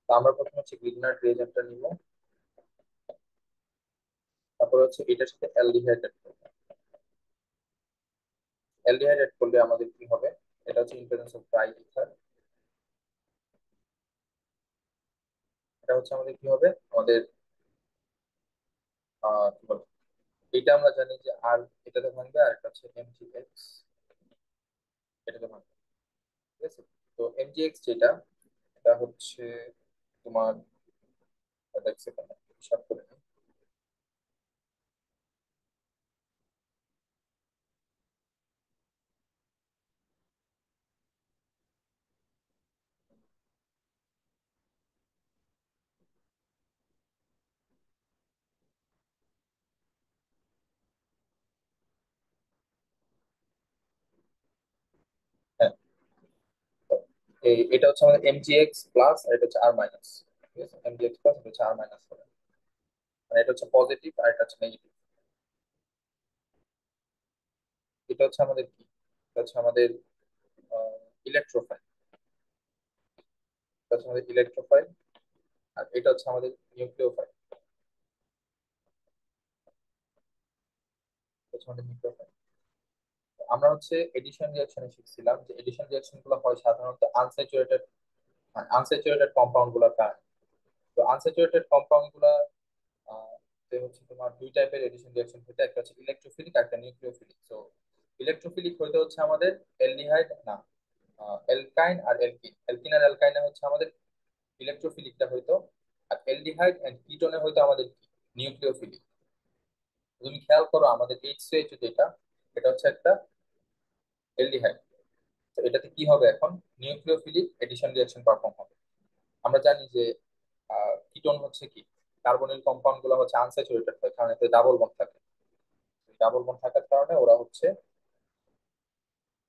তো আমরা প্রথমে হচ্ছে গ্রিগনার রিয়েজেন্টটা নিব, তারপর হচ্ছে এটার সাথে অ্যালডিহাইড অ্যাড করবো। অ্যালডিহাইড অ্যাড করলে আমাদের কি হবে, এটা হচ্ছে in presence of try ether. এটা হচ্ছে আমাদের কি হবে, আমাদের কি বলে, এটা আমরা জানি যে আর এটাতে ভাঙবে, আর এটা হচ্ছে এমজিএক্স, এটাতে ভাঙবে। ঠিক আছে, তো এমজিএক্স যেটা, এটা হচ্ছে তোমার, এক সেকেন্ড হিসাব করে নিই। হ্যাঁ, তো এটা হচ্ছে আমাদের এমজিএক্স প্লাস, আর এটা হচ্ছে আর মাইনাস। ঠিক আছে, এমজিএক্স প্লাস, এটা হচ্ছে আর মাইনাস হবে, মানে এটা হচ্ছে পজিটিভ আর এটা হচ্ছে নেগেটিভ। এটা হচ্ছে আমাদের কি, এটা হচ্ছে আমাদের ইলেকট্রোফাইল, এটা হচ্ছে আমাদের ইলেকট্রোফাইল, আর এটা হচ্ছে আমাদের নিউক্লিওফাইল, এটা হচ্ছে আমাদের নিউক্লিওফাইল। আমরা হচ্ছে এডিশন রিঅ্যাকশনে শিখছিলাম যে এডিশন রিঅ্যাকশন গুলো হয় সাধারণত আনস্যাচুরেটেড, আনস্যাচুরেটেড কম্পাউন্ড গুলোর কারণে। তো আনস্যাচুরেটেড কম্পাউন্ড গুলা তে হচ্ছে তোমার দুই টাইপের এডিশন রিঅ্যাকশন হতে, একটা হচ্ছে ইলেকট্রোফিলিক আর একটা নিউক্লিওফিলিক। তো ইলেকট্রোফিলিক হইতে হচ্ছে আমাদের এলডিহাইড না, অ্যালকাইন আর অ্যালকিন, অ্যালকিন আর অ্যালকাইনে হচ্ছে আমাদের ইলেকট্রোফিলিকটা হইতো, আর এলডিহাইড এন্ড কিটোনে হইতো আমাদের নিউক্লিওফিলিক। তুমি খেয়াল করো আমাদের এইচ যেটা, এটা হচ্ছে একটা এলডিহাইড, তো এটাতে কি হবে এখন, নিউক্লিওফিলিক এডিশন রিঅ্যাকশন পারফর্ম হবে। আমরা জানি যে কিটোন হচ্ছে কি, কার্বনিল কম্পাউন্ড গুলো হচ্ছে আনস্যাচুরেটেড হয়, কারণ এতে ডাবল বন্ড থাকে। ডাবল বন্ড থাকার কারণে ওরা হচ্ছে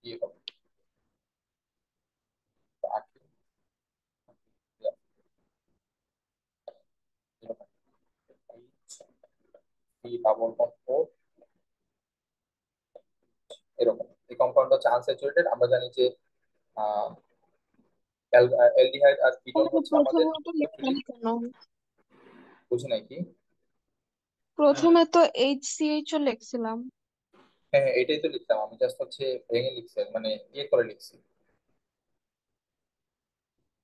কি হবে, ডাবল বন্ড ও এরকম। এই কম্পাউন্ড হচ্ছে আনস্যাচুরেটেড। আমরা জানি যে অ্যালডিহাইড আর কিটোন তাহলে হচ্ছে আমাদের প্রথমে তো লিখলাম নিউক্লিওফিলিক। কেন? বুঝি নাই কি। প্রথমে তো HCH ও লিখছিলাম। হ্যাঁ হ্যাঁ, এটাই তো লিখতাম আমি, জাস্ট হচ্ছে ভেঙে লিখছি, মানে ইয়ে করে লিখছি।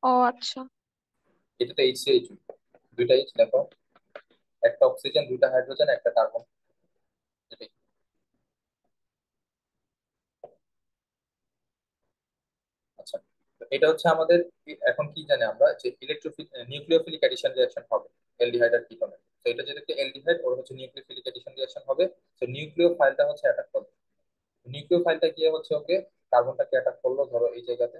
ও আচ্ছা। এটা তো এইচ, দুইটা এইচ দেখো, একটা অক্সিজেন, দুইটা হাইড্রোজেন, একটা কার্বন। এটাই। আচ্ছা, তো এটা হচ্ছে আমাদের এখন কি জানি আমরা যে ইলেকট্রোফিল নিউক্লিওফিলিক অ্যাডিশন রিঅ্যাকশন হবে এলডিহাইড আর কিটোনের। তো এটা যেটা একটা এলডিহাইড, ওর হচ্ছে নিউক্লিওফিলিক অ্যাডিশন রিঅ্যাকশন হবে। তো নিউক্লিও ফাইলটা হচ্ছে অ্যাটাক করবে, নিউক্লিও ফাইলটা গিয়ে হচ্ছে ওকে কার্বনটাকে অ্যাটাক করলো, ধরো এই জায়গাতে,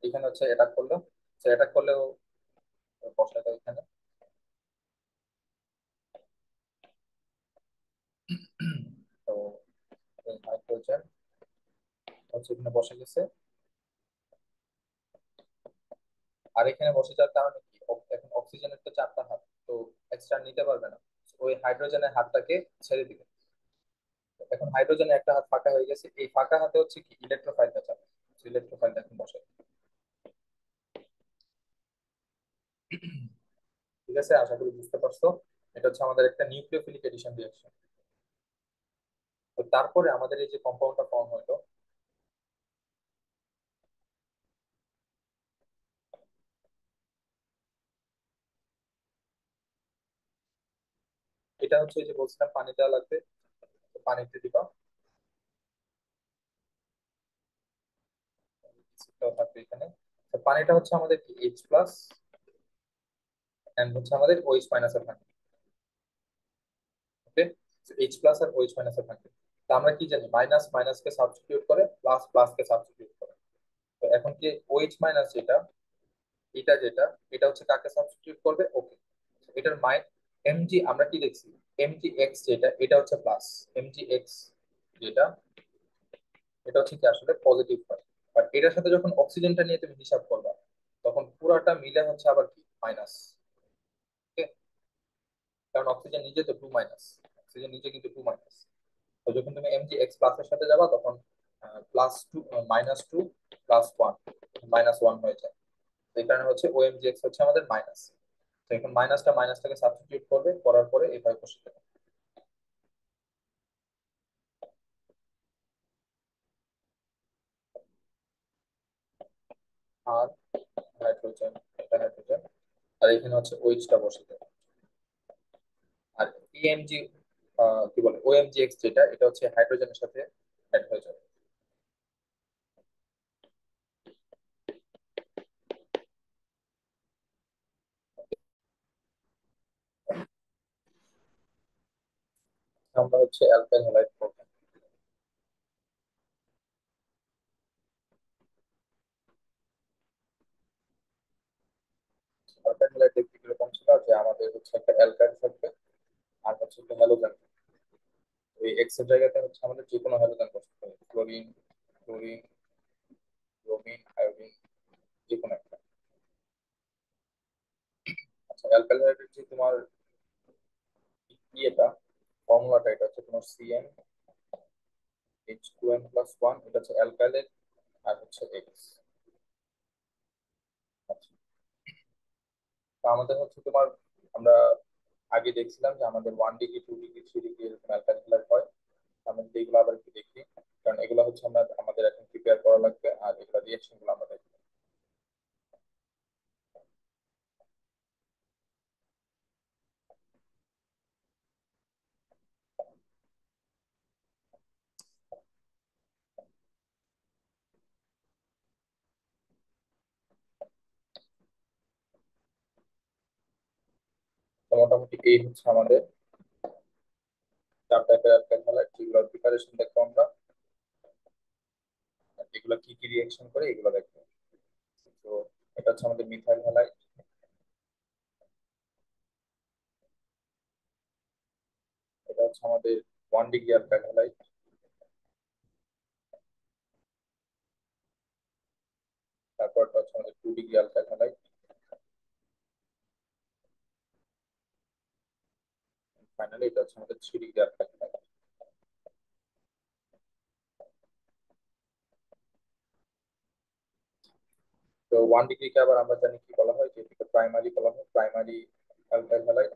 এখানে হচ্ছে অ্যাটাক করলো। তো অ্যাটাক করলেও বসাটা এখানে, তো এই হাইড্রোজেন হচ্ছে এখানে বসে গেছে। আর এখানে বসে যাওয়ার কারণে কি, এখন অক্সিজেনের তো 4টা হাত, তো এক্সট্রা নিতে পারবে না, ওই হাইড্রোজেনের হাতটাকে ছেড়ে দিবে। এখন হাইড্রোজেনের একটা হাত ফাঁকা হয়ে গেছে, এই ফাঁকা হাতে হচ্ছে কি ইলেকট্রোফাইলটা চাবে, ইলেকট্রোফাইলটা এখন বসে। ঠিক আছে, আশা করি বুঝতে পারছো। এটা হচ্ছে আমাদের একটা নিউক্লিওফিলিক এডিশন রিঅ্যাকশন। তো তারপরে আমাদের এই যে কম্পাউন্ডটা ফর্ম হলো, এটা হচ্ছে এই যে বলছিলাম পানি দেওয়া লাগবে, তো পানিতে দিবা, কিছুটাও থাকবে এখানে। তো পানিটা হচ্ছে আমাদের কি H+, এন্ড হচ্ছে আমাদের OH মাইনাস এর থাকে। ওকে, H+ আর OH মাইনাস এর থাকে। তো আমরা কি জানি, মাইনাস মাইনাস কে সাবস্টিটিউট করে, প্লাস প্লাস কে সাবস্টিটিউট করে। তো এখন কি OH মাইনাস যেটা, এটা যেটা, এটা হচ্ছে কাকে সাবস্টিটিউট করবে, ওকে। এটার এমজি আমরা কি দেখছি, mgx যেটা, এটা হচ্ছে প্লাস, mgx যেটা, এটা হচ্ছে কি আসলে পজিটিভ হয়। বাট এটার সাথে যখন অক্সিজেনটা নিয়ে তুমি হিসাব করবা, তখন পুরাটা মিলে হচ্ছে আবার কি মাইনাস। কারণ অক্সিজেন নিজে তো 2 মাইনাস, অক্সিজেন নিজে কিন্তু 2 মাইনাস। তো যখন তুমি mgx প্লাসের সাথে যাবা, তখন +2 -2 +1 -1 হয়ে যায়। এই কারণে হচ্ছে OMGx হচ্ছে আমাদের মাইনাস। তো এখন মাইনাসটা মাইনাসটাকে সাবস্টিটিউট করবে, করার পরে এইভাবে বসে যাবে। আর হাইড্রোজেন, এটা হাইড্রোজেন, আর এখানে হচ্ছে ওইচটা বসে যাবে। আর ইএমজি কি বলে, ওএমজিএক্স যেটা, এটা হচ্ছে হাইড্রোজেনের সাথে অ্যাড হয়ে যাবে। আমরা হচ্ছে অ্যালকাইল হ্যালাইড করব। অ্যালকাইল হ্যালাইড দেখতে কিরকম ছিল, যে আমাদের হচ্ছে একটা অ্যালকাইল থাকবে, আর হচ্ছে একটা হ্যালোজেন। এই এক্স এর জায়গাতে হচ্ছে আমাদের যে কোনো হ্যালোজেন বসতে পারে, ক্লোরিন, ক্লোরিন, ব্রোমিন, আয়োডিন, যে কোনো একটা। আচ্ছা, অ্যালকাইল হ্যালাইডের যে তোমার ইয়েটা, ফর্মুলাটা, এটা হচ্ছে তোমার CnH2n+1, এটা হচ্ছে অ্যালকাইলের, আর হচ্ছে এক্স। আচ্ছা, তো আমাদের হচ্ছে তোমার, আমরা আগে দেখছিলাম যে আমাদের 1 ডিগ্রি, 2 ডিগ্রি, 3 ডিগ্রি এরকম অ্যালকাইল হ্যালাইড হয়। আমরা যদি এগুলো আবার একটু দেখি, কারণ এগুলো হচ্ছে আমরা আমাদের এখন প্রিপেয়ার করা লাগবে, আর এগুলো রিয়েকশন গুলো আমরা দেখবো। তো মোটামুটি এই হচ্ছে আমাদের 4 টাইপের অ্যালকাইল হ্যালাইড, যেগুলোর প্রিপারেশন দেখবো আমরা। আর এগুলো কি কি রিয়েকশন করে এগুলো দেখবো। তো এটা হচ্ছে আমাদের মিথাইল হ্যালাইড, এটা হচ্ছে আমাদের 1 ডিগ্রি অ্যালকাইল হ্যালাইড, তারপর এটা হচ্ছে আমাদের 2 ডিগ্রি অ্যালকাইল হ্যালাইড, ফাইনালি এটা হচ্ছে আমাদের 3 ডিগ্রি অ্যালকাইল হ্যালাইড। তো 1 ডিগ্রিকে আবার আমরা জানি কি বলা হয়, যেটাকে প্রাইমারি বলা হয়, প্রাইমারি অ্যালকাইল হ্যালাইড।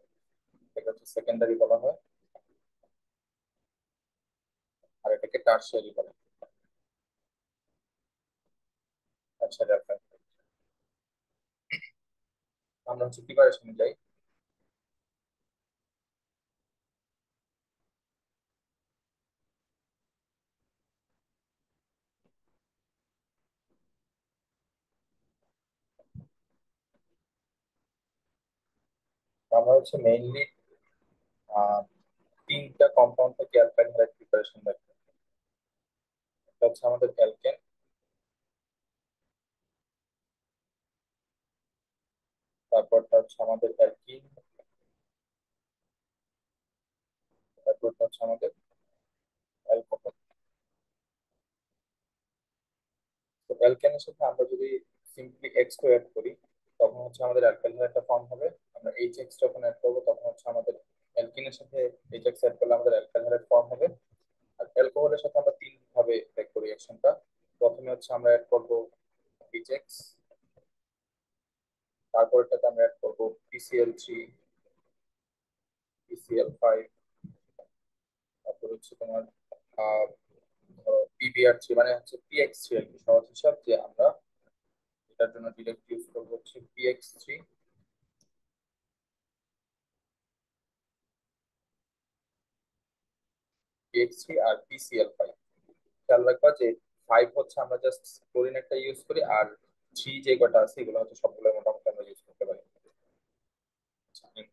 এটা হচ্ছে সেকেন্ডারি বলা হয়, আর এটাকে টার্সিয়ারি বলা হয়, টার্সিয়ারি অ্যালকাইল। আমরা হচ্ছে প্রিপারেশনে যাই। আমরা হচ্ছে মেইনলি 3টা কম্পাউন্ড থেকে অ্যালকাইল হ্যালাইড প্রিপারেশন দেখবো। এটা হচ্ছে আমাদের অ্যালকেন, তারপরটা হচ্ছে আমাদের অ্যালকিন, তারপরটা হচ্ছে আমাদের অ্যালকোহল। তো অ্যালকেনের সাথে আমরা যদি সিম্পলি এক্স টু অ্যাড করি, তখন হচ্ছে আমাদের অ্যালকাইল একটা ফর্ম হবে। আমরা এইচ এক্স যখন অ্যাড করবো, তখন হচ্ছে আমাদের অ্যালকিনের সাথে এইচ এক্স অ্যাড করলে আমাদের অ্যালকাইল ফর্ম হবে। আর অ্যালকোহলের সাথে আমরা 3 ভাবে দেখবো রিঅ্যাকশনটা। প্রথমে হচ্ছে আমরা অ্যাড করবো এইচ এক্স, তারপরটাতে আমরা অ্যাড করবো PCl3, PCl5, তারপর হচ্ছে তোমার PBr3, মানে হচ্ছে PX3 আর কি। সহজ হিসাব যে আমরা এটার জন্য ডিরেক্ট ইউজ করবো হচ্ছে PX3, আর PCl5। খেয়াল রাখবা যে 5 হচ্ছে আমরা জাস্ট ক্লোরিন একটা ইউজ করি, আর 3 যে কটা আছে এগুলো হচ্ছে সবগুলো মোটামুটি আমরা ইউজ করতে পারি।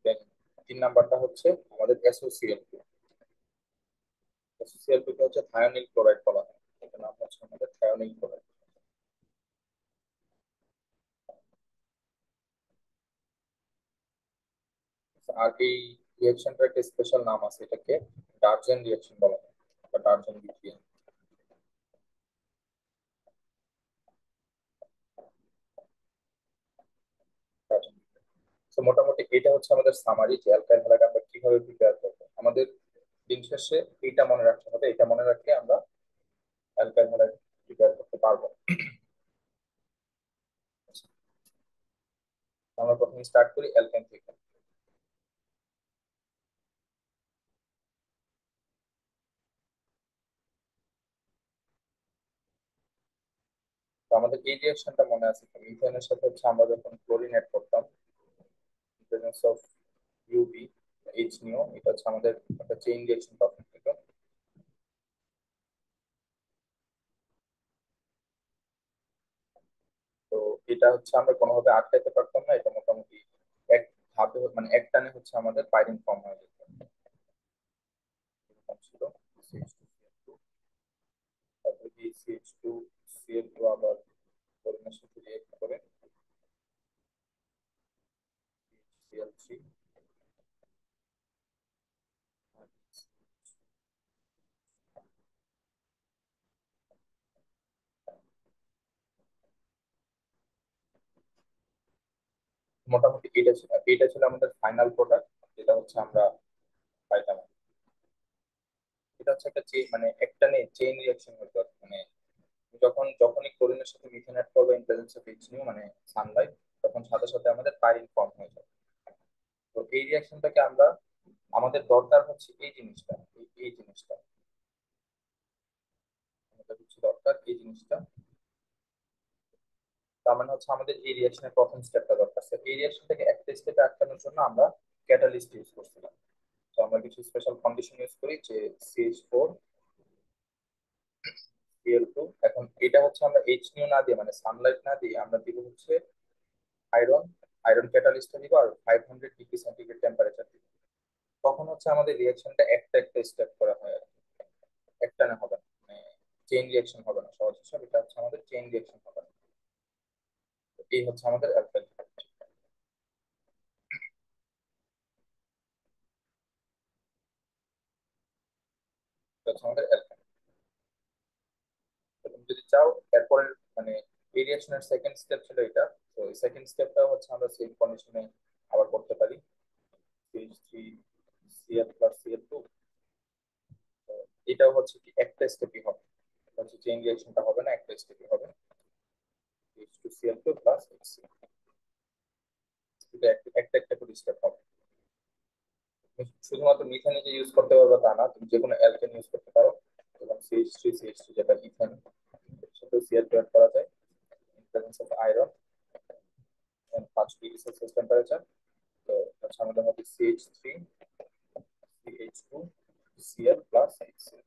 Then 3 নাম্বারটা হচ্ছে আমাদের SOCl2। SOCl2 কে হচ্ছে থায়োনিল ক্লোরাইড বলা হয়, এটার নাম হচ্ছে আমাদের থায়োনিল ক্লোরাইড। আর এই রিঅ্যাকশনটার একটা স্পেশাল নাম আছে, এটাকে ডার্জেন রিঅ্যাকশন বলা হয়, বা ডার্জেন বিক্রিয়া। তো মোটামুটি এটা হচ্ছে আমাদের সামারি, যে অ্যালকাইল হ্যালাইড আমরা কিভাবে প্রিপেয়ার করবো। আমাদের দিন শেষে এইটা মনে রাখতে হবে, এটা মনে রাখলে আমরা অ্যালকাইল হ্যালাইড প্রিপেয়ার করতে পারবো। আমরা প্রথমে স্টার্ট করি অ্যালকেন থেকে। তো আমাদের এই রিঅ্যাকশনটা মনে আছে কি? মিথেনের সাথে হচ্ছে আমরা যখন ক্লোরিন অ্যাড করতাম, প্রেজেন্স অফ ইউবি এইচ নিও, এটা হচ্ছে আমাদের একটা চেইন রিঅ্যাকশন তখন থেকে। তো এটা হচ্ছে আমরা কোনোভাবে আটকাইতে পারতাম না, এটা মোটামুটি এক ধাপে মানে এক টানে হচ্ছে আমাদের পাইরিন ফর্ম হয়ে যেত। এরকম ছিল CH2Cl2, তারপরে এই CH2Cl2 আবার ক্লোরিনের সাথে রিঅ্যাক্ট করে Cl3। মোটামুটি এটা ছিল আমাদের ফাইনাল প্রোডাক্ট, যেটা হচ্ছে আমরা পাইতাম। এটা হচ্ছে একটা চেইন, মানে একটা নেই চেইন রিঅ্যাকশন হতো আর কি। মানে যখনই ক্লোরিনের সাথে মিথেন অ্যাড করবে ইন প্রেজেন্স অফ এইচনিও, মানে সানলাইট, তখন সাথে সাথে আমাদের পাইরিন ফর্ম হয়ে যায়। তো এই রিঅ্যাকশনটাকে আমরা, আমাদের দরকার হচ্ছে এই জিনিসটা, এই জিনিসটা আমাদের হচ্ছে দরকার এই জিনিসটা। তার মানে হচ্ছে আমাদের এই রিঅ্যাকশনের প্রথম স্টেপটা দরকার। So, এই রিঅ্যাকশনটাকে একটা স্টেপে আটকানোর জন্য আমরা ক্যাটালিস্ট ইউজ করছিলাম। তো আমরা কিছু স্পেশাল কন্ডিশন ইউজ করি, যে CH4Cl2। এখন এটা হচ্ছে আমরা এইচনিও না দিয়ে, মানে সানলাইট না দিয়ে, আমরা দিব হচ্ছে আয়রন। আয়রন ক্যাটালিস্টে দিব আর 500 ডিগ্রি সেন্টিগ্রেড টেম্পারেচার দিব। তখন হচ্ছে আমাদের রিঅ্যাকশনটা একটা একটা স্টেপ করা হয় আর কি। একটানে হবে না, মানে চেইন রিঅ্যাকশন হবে না। সহজ হিসাব, এটা হচ্ছে আমাদের চেইন রিঅ্যাকশন হবে না। তো এই হচ্ছে আমাদের অ্যালকাইল। এটা হচ্ছে আমাদের অ্যালকাইল। তুমি যদি চাও এরপরে, মানে এই রিঅ্যাকশনের সেকেন্ড স্টেপ ছিল এটা। তো এই সেকেন্ড স্টেপটা হচ্ছে আমরা সেম কন্ডিশনে আবার করতে পারি। CH3Cl+Cl2। তো এটাও হচ্ছে কি একটা স্টেপই হবে, এটা হচ্ছে চেইন রিঅ্যাকশনটা হবে না, একটা স্টেপই হবে। H2Cl2+HCl, এটা একটা একটা করে স্টেপ হবে। তুমি শুধুমাত্র মিথেন যে ইউজ করতে পারবে তা না, তুমি যে কোনো অ্যালকেন ইউজ করতে পারো। এবং CH3CH2 যেটা ইথেন, সেটাও Cl2 অ্যাড করা যায় in presence of iron and 5 degree Celsius temperature. তো হচ্ছে আমাদের হবে CH3CH2Cl+HCl।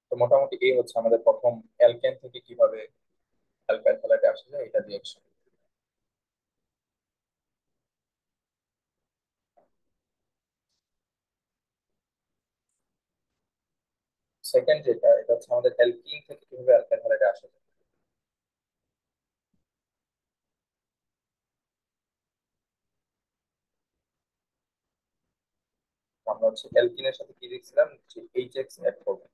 তো মোটামুটি এই হচ্ছে আমাদের প্রথম অ্যালকেন থেকে কিভাবে অ্যালকাইল হ্যালাইডে আসা যায়, এটা রিঅ্যাকশন। সেকেন্ড যেটা, এটা হচ্ছে আমাদের অ্যালকিন থেকে কিভাবে অ্যালকাইল হ্যালাইডে আসা যায়। আমরা হচ্ছে অ্যালকিনের সাথে কি দেখছিলাম, যে এইচএক্স অ্যাড করবো।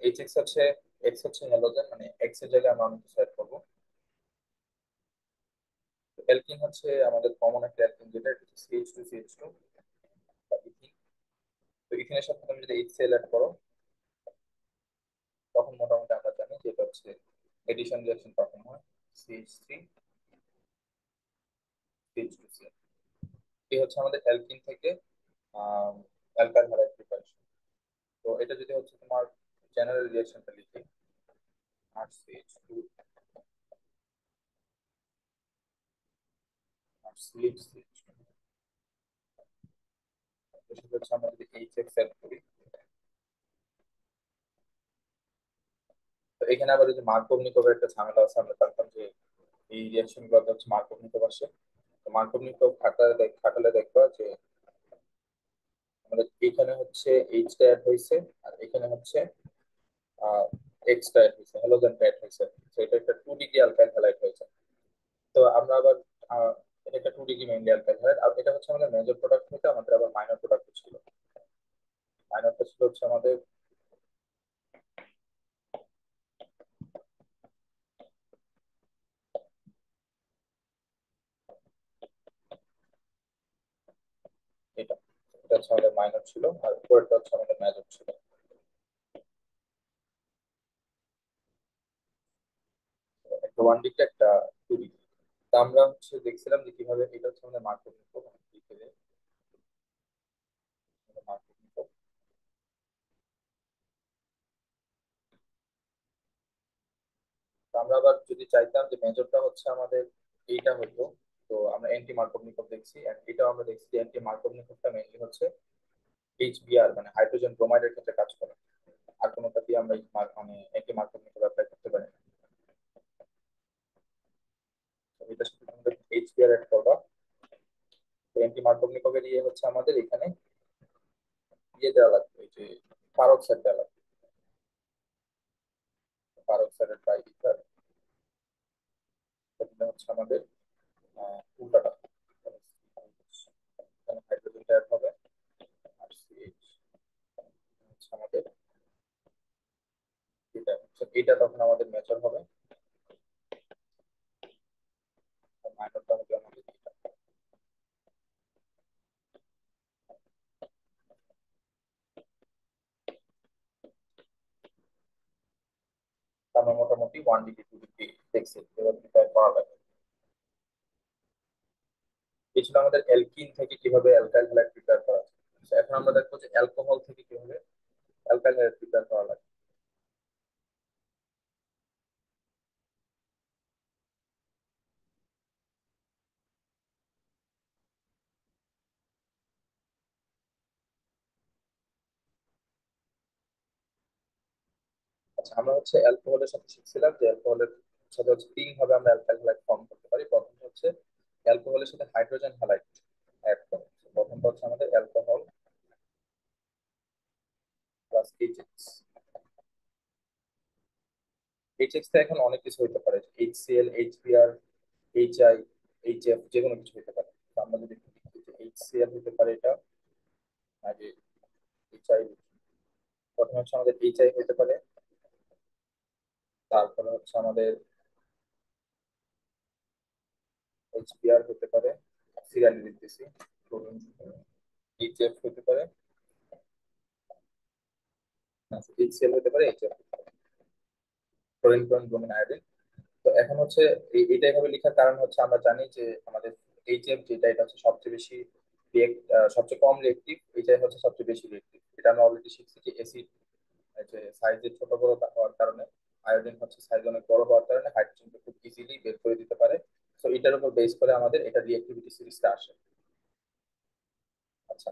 এইচএক্স হচ্ছে, এক্স হচ্ছে হ্যালোজেন, মানে এক্স এর জায়গায় আমরা অনেক কিছু অ্যাড করবো। অ্যালকিন হচ্ছে আমাদের কমন একটা অ্যালকিন, যেটা CH2CH2 বা ইথিন। তো ইথিনের সাথে তুমি যদি HCl অ্যাড করো, তখন মোটামুটি আমরা জানি যে এটা হচ্ছে এডিশন রিঅ্যাকশন পারফর্ম হয়। CH3 CH2Cl। এই হচ্ছে আমাদের অ্যালকিন থেকে অ্যালকাইল হ্যালাইড প্রিপারেশন। তো এটা যদি হচ্ছে তোমার জেনারেল রিঅ্যাকশনটা লিখি, RCH2 আর CH3, সেটা হচ্ছে আমরা যদি HX অ্যাড করি। তো এখানে আবার যদি মার্কোভনিকোভের একটা ঝামেলা আছে, আমরা জানতাম যে এই রিঅ্যাকশন গুলো হচ্ছে মার্কোভনিকোভ আসে। তো মার্কোভনিকোভ খাটালে দেখবা যে আমাদের এখানে হচ্ছে এইচটা অ্যাড হয়েছে, আর এখানে হচ্ছে এক্সটা অ্যাড হয়েছে, হ্যালোজেনটা অ্যাড হয়েছে। তো এটা একটা 2 ডিগ্রি অ্যালকাইল হ্যালাইড হয়েছে। তো আমরা আবার এটা একটা 2 ডিগ্রি মেইনলি অ্যালকাইল হ্যালাইড, আর এটা হচ্ছে আমাদের মেজর প্রোডাক্ট হতে আমাদের আবার মাইনর প্রোডাক্ট ছিল। মাইনরটা ছিল হচ্ছে আমাদের এটা। এটা হচ্ছে আমাদের মাইনর ছিল, আর উপরেরটা হচ্ছে আমাদের মেজর ছিল। একটা 1 ডিগ্রি, একটা 2 ডিগ্রি। তা আমরা হচ্ছে দেখছিলাম যে কিভাবে এটা হচ্ছে আমাদের মার্কেট নিতে মার্কেট। তো আমরা আবার যদি চাইতাম যে মেজরটা হচ্ছে আমাদের এইটা হতো, তো আমরা অ্যান্টি মার্কোভনিকভ দেখছি, and এটাও আমরা দেখছি যে অ্যান্টি মার্কোভনিকভটা মেইনলি হচ্ছে HBr মানে হাইড্রোজেন ব্রোমাইডের ক্ষেত্রে কাজ করে। আর কোনোটা দিয়ে আমরা মানে অ্যান্টি মার্কোভনিকভ অ্যাপ্লাই করতে পারি না। তো এটার সাথে আমাদের HBr অ্যাড করবা। তো অ্যান্টি মার্কোভনিকভের ইয়ে হচ্ছে আমাদের এখানে ইয়ে দেওয়া লাগবে, এই যে পারক্সাইড দেওয়া লাগবে। পারক্সাইডের ট্রাই ইথার, এটা হচ্ছে আমাদের উল্টাটা, এখানে হাইড্রোজেনটা অ্যাড হবে, আর CH হচ্ছে আমাদের এটা। তো এটা তখন আমাদের মেজর হবে, মাইনরটা হবে আমাদের এটা। আমরা মোটামুটি 1 ডিগ্রি 2 ডিগ্রি দেখছি এবার প্রিপেয়ার করা লাগে। এই ছিল আমাদের অ্যালকিন থেকে কিভাবে অ্যালকাইল হ্যালাইড প্রিপেয়ার করা যায়। তো এখন আমরা দেখবো যে অ্যালকোহল থেকে কিভাবে অ্যালকাইল হ্যালাইড প্রিপেয়ার করা লাগে। আচ্ছা, আমরা হচ্ছে অ্যালকোহলের সাথে শিখছিলাম যে অ্যালকোহলের সাথে হচ্ছে 3 ভাবে আমরা অ্যালকাইল হ্যালাইড ফর্ম করতে পারি। প্রথম হচ্ছে অ্যালকোহলের সাথে হাইড্রোজেন হ্যালাইড অ্যাড করা। প্রথমটা হচ্ছে আমাদের অ্যালকোহল প্লাস এইচএক্স। এইচএক্স টা এখন অনেক কিছু হতে পারে, HCl, HBr, HI, HF, যে কোনো কিছু হতে পারে। তো আমরা যদি HCl হতে পারে এটা, আর HI, প্রথমে হচ্ছে আমাদের HI হতে পারে, তারপরে হচ্ছে আমাদের HBr হতে পারে, সিরিয়ালি লিখতেছি, HF হতে পারে, HCl হতে পারে, HF, chlorine chlorine bromine iodine. তো এখন হচ্ছে এটা এভাবে লেখার কারণ হচ্ছে আমরা জানি যে আমাদের HF যেটা, এটা হচ্ছে সবচেয়ে বেশি সবচেয়ে কম রিয়েক্টিভ, এটাই হচ্ছে সবচেয়ে বেশি রিয়েক্টিভ। এটা আমরা অলরেডি শিখছি যে অ্যাসিড যে সাইজে ছোট বড় হওয়ার কারণে, আয়োডিন হচ্ছে সাইজ অনেক বড় হওয়ার কারণে হাইড্রোজেনকে খুব ইজিলি বের করে দিতে পারে। তো এটার উপর বেস করে আমাদের এটা রিঅ্যাক্টিভিটি সিরিজটা আসে। আচ্ছা,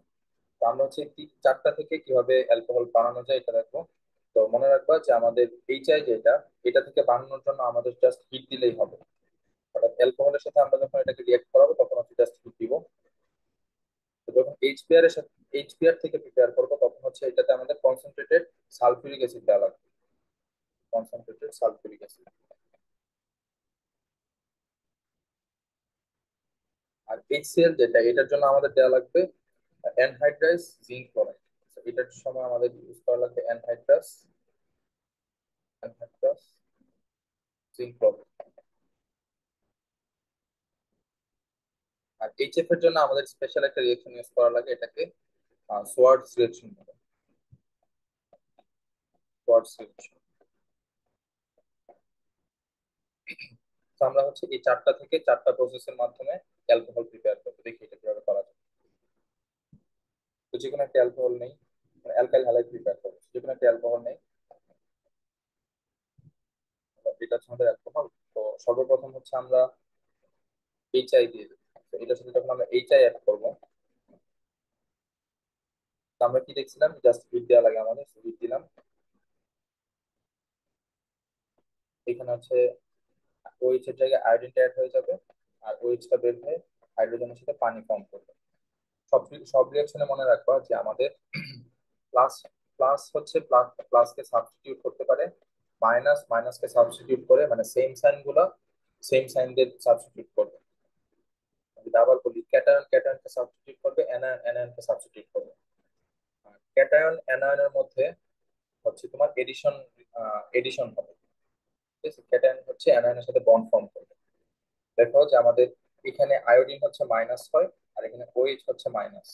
তো আমরা হচ্ছে 4টা থেকে কিভাবে অ্যালকোহল বানানো যায় এটা দেখবো। তো মনে রাখবা যে আমাদের HI যেটা, এটা থেকে বানানোর জন্য আমাদের জাস্ট হিট দিলেই হবে। অর্থাৎ অ্যালকোহলের সাথে আমরা যখন এটাকে রিঅ্যাক্ট করাবো তখন হচ্ছে জাস্ট হিট দিব। তো যখন HBr এর সাথে HBr থেকে প্রিপেয়ার করবো তখন হচ্ছে এটাতে আমাদের কনসেন্ট্রেটেড সালফিউরিক অ্যাসিড দেওয়া লাগবে, কনসেন্ট্রেটেড সালফিউরিক অ্যাসিড। আর HCl যেটা, এটার জন্য আমাদের দেওয়া লাগবে অ্যানহাইড্রাস জিঙ্ক ক্লোরাইড। এটার সময় আমাদের ইউজ করা লাগবে অ্যানহাইড্রাস জিঙ্ক ক্লোরাইড। আর HF এর জন্য আমাদের স্পেশাল একটা রিঅ্যাকশন ইউজ করা লাগে, এটাকে সোয়ার্ডস রিঅ্যাকশন বলে। Swords reaction. তো আমরা হচ্ছে এই চারটা থেকে চারটা প্রসেসের মাধ্যমে অ্যালকোহল প্রিপেয়ার করবো, দেখি এটা কিভাবে করা যায়। তো যে কোনো একটা অ্যালকোহল নেই, অ্যালকাইল হ্যালাইড প্রিপেয়ার করবো, যে কোনো একটা অ্যালকোহল নেই। এটা হচ্ছে আমাদের অ্যালকোহল। তো সর্বপ্রথম হচ্ছে আমরা এইচআই দিয়ে দেবো। তো এটার সাথে যখন আমরা এইচআই অ্যাড করবো, তো আমরা কি দেখছিলাম, জাস্ট হিট দেওয়া লাগে আমাদের, হিট দিলাম। এখানে হচ্ছে ওএইচ এর জায়গায় আয়োডিনটা অ্যাড হয়ে যাবে, আর ওএইচটা বের হয়ে হাইড্রোজেনের সাথে পানি ফর্ম করবে। সব সব রিয়াকশনে মনে রাখবা যে আমাদের প্লাস প্লাস হচ্ছে প্লাসকে সাবস্টিটিউট করতে পারে, মাইনাস মাইনাসকে সাবস্টিটিউট করে, মানে সেম সাইন গুলো সেম সাইন দিয়ে সাবস্টিটিউট করবে। যদি আবার বলি, ক্যাটায়ন ক্যাটায়নকে সাবস্টিটিউট করবে, অ্যানায়ন অ্যানায়নকে সাবস্টিটিউট করবে। ক্যাটায়ন অ্যানায়নের মধ্যে হচ্ছে তোমার এডিশন এডিশন হবে। ঠিক আছে, ক্যাটায়ন হচ্ছে অ্যানায়নের সাথে বন্ড ফর্ম করবে। দেখো যে আমাদের এখানে আয়োডিন হচ্ছে মাইনাস হয়, আর এখানে ওএইচ হচ্ছে মাইনাস।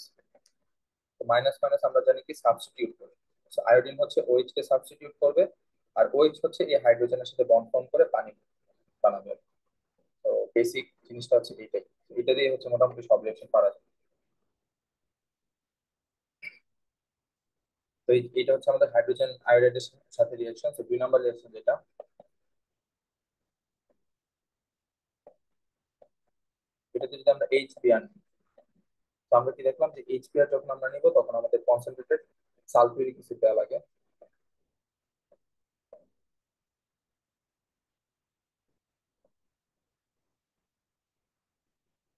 মাইনাস মাইনাস আমরা জানি কি সাবস্টিটিউট করে, আয়োডিন হচ্ছে ওএইচ কে সাবস্টিটিউট করবে, আর ওএইচ হচ্ছে এই হাইড্রোজেনের সাথে বন্ড ফর্ম করে পানি বানাবে। তো বেসিক জিনিসটা হচ্ছে এইটাই। এটা দিয়ে হচ্ছে মোটামুটি সব রিয়েকশন করা যায়। তো এটা হচ্ছে আমাদের হাইড্রোজেন আয়োডাইডের সাথে রিয়েকশন। তো 2 নম্বর রিয়েকশন যেটা, এটাতে যদি আমরা এইচবিআর নিই, তো আমরা কি দেখলাম যে এইচবিআর যখন আমরা নিব তখন আমাদের কনসেন্ট্রেটেড সালফিউরিক অ্যাসিড দেওয়া লাগে।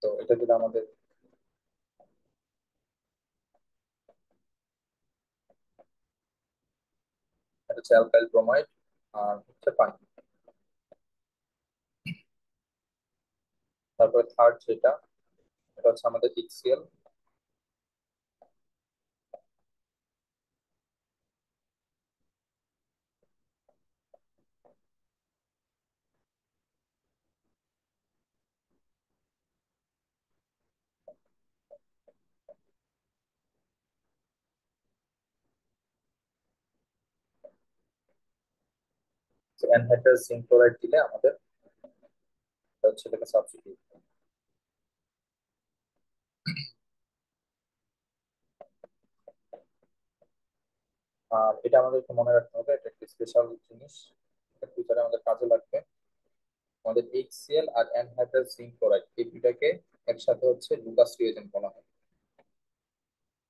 তো এটা দিলে আমাদের, এটা হচ্ছে অ্যালকাইল ব্রোমাইড, আর হচ্ছে পানি। তারপরে থার্ড যেটা, এটা হচ্ছে আমাদের HCl। অ্যানহাইড্রাস জিঙ্ক ক্লোরাইড দিলে আমাদের এটা হচ্ছে এটাকে সাবস্টিটিউট। আর এটা আমাদেরকে মনে রাখতে হবে, এটা একটা স্পেশাল জিনিস, এটা ফিউচারে আমাদের কাজে লাগবে। আমাদের HCl আর অ্যানহাইড্রাস জিঙ্ক ক্লোরাইড এই দুটাকে একসাথে হচ্ছে লুকাস রিয়েজেন্ট বলা হয়।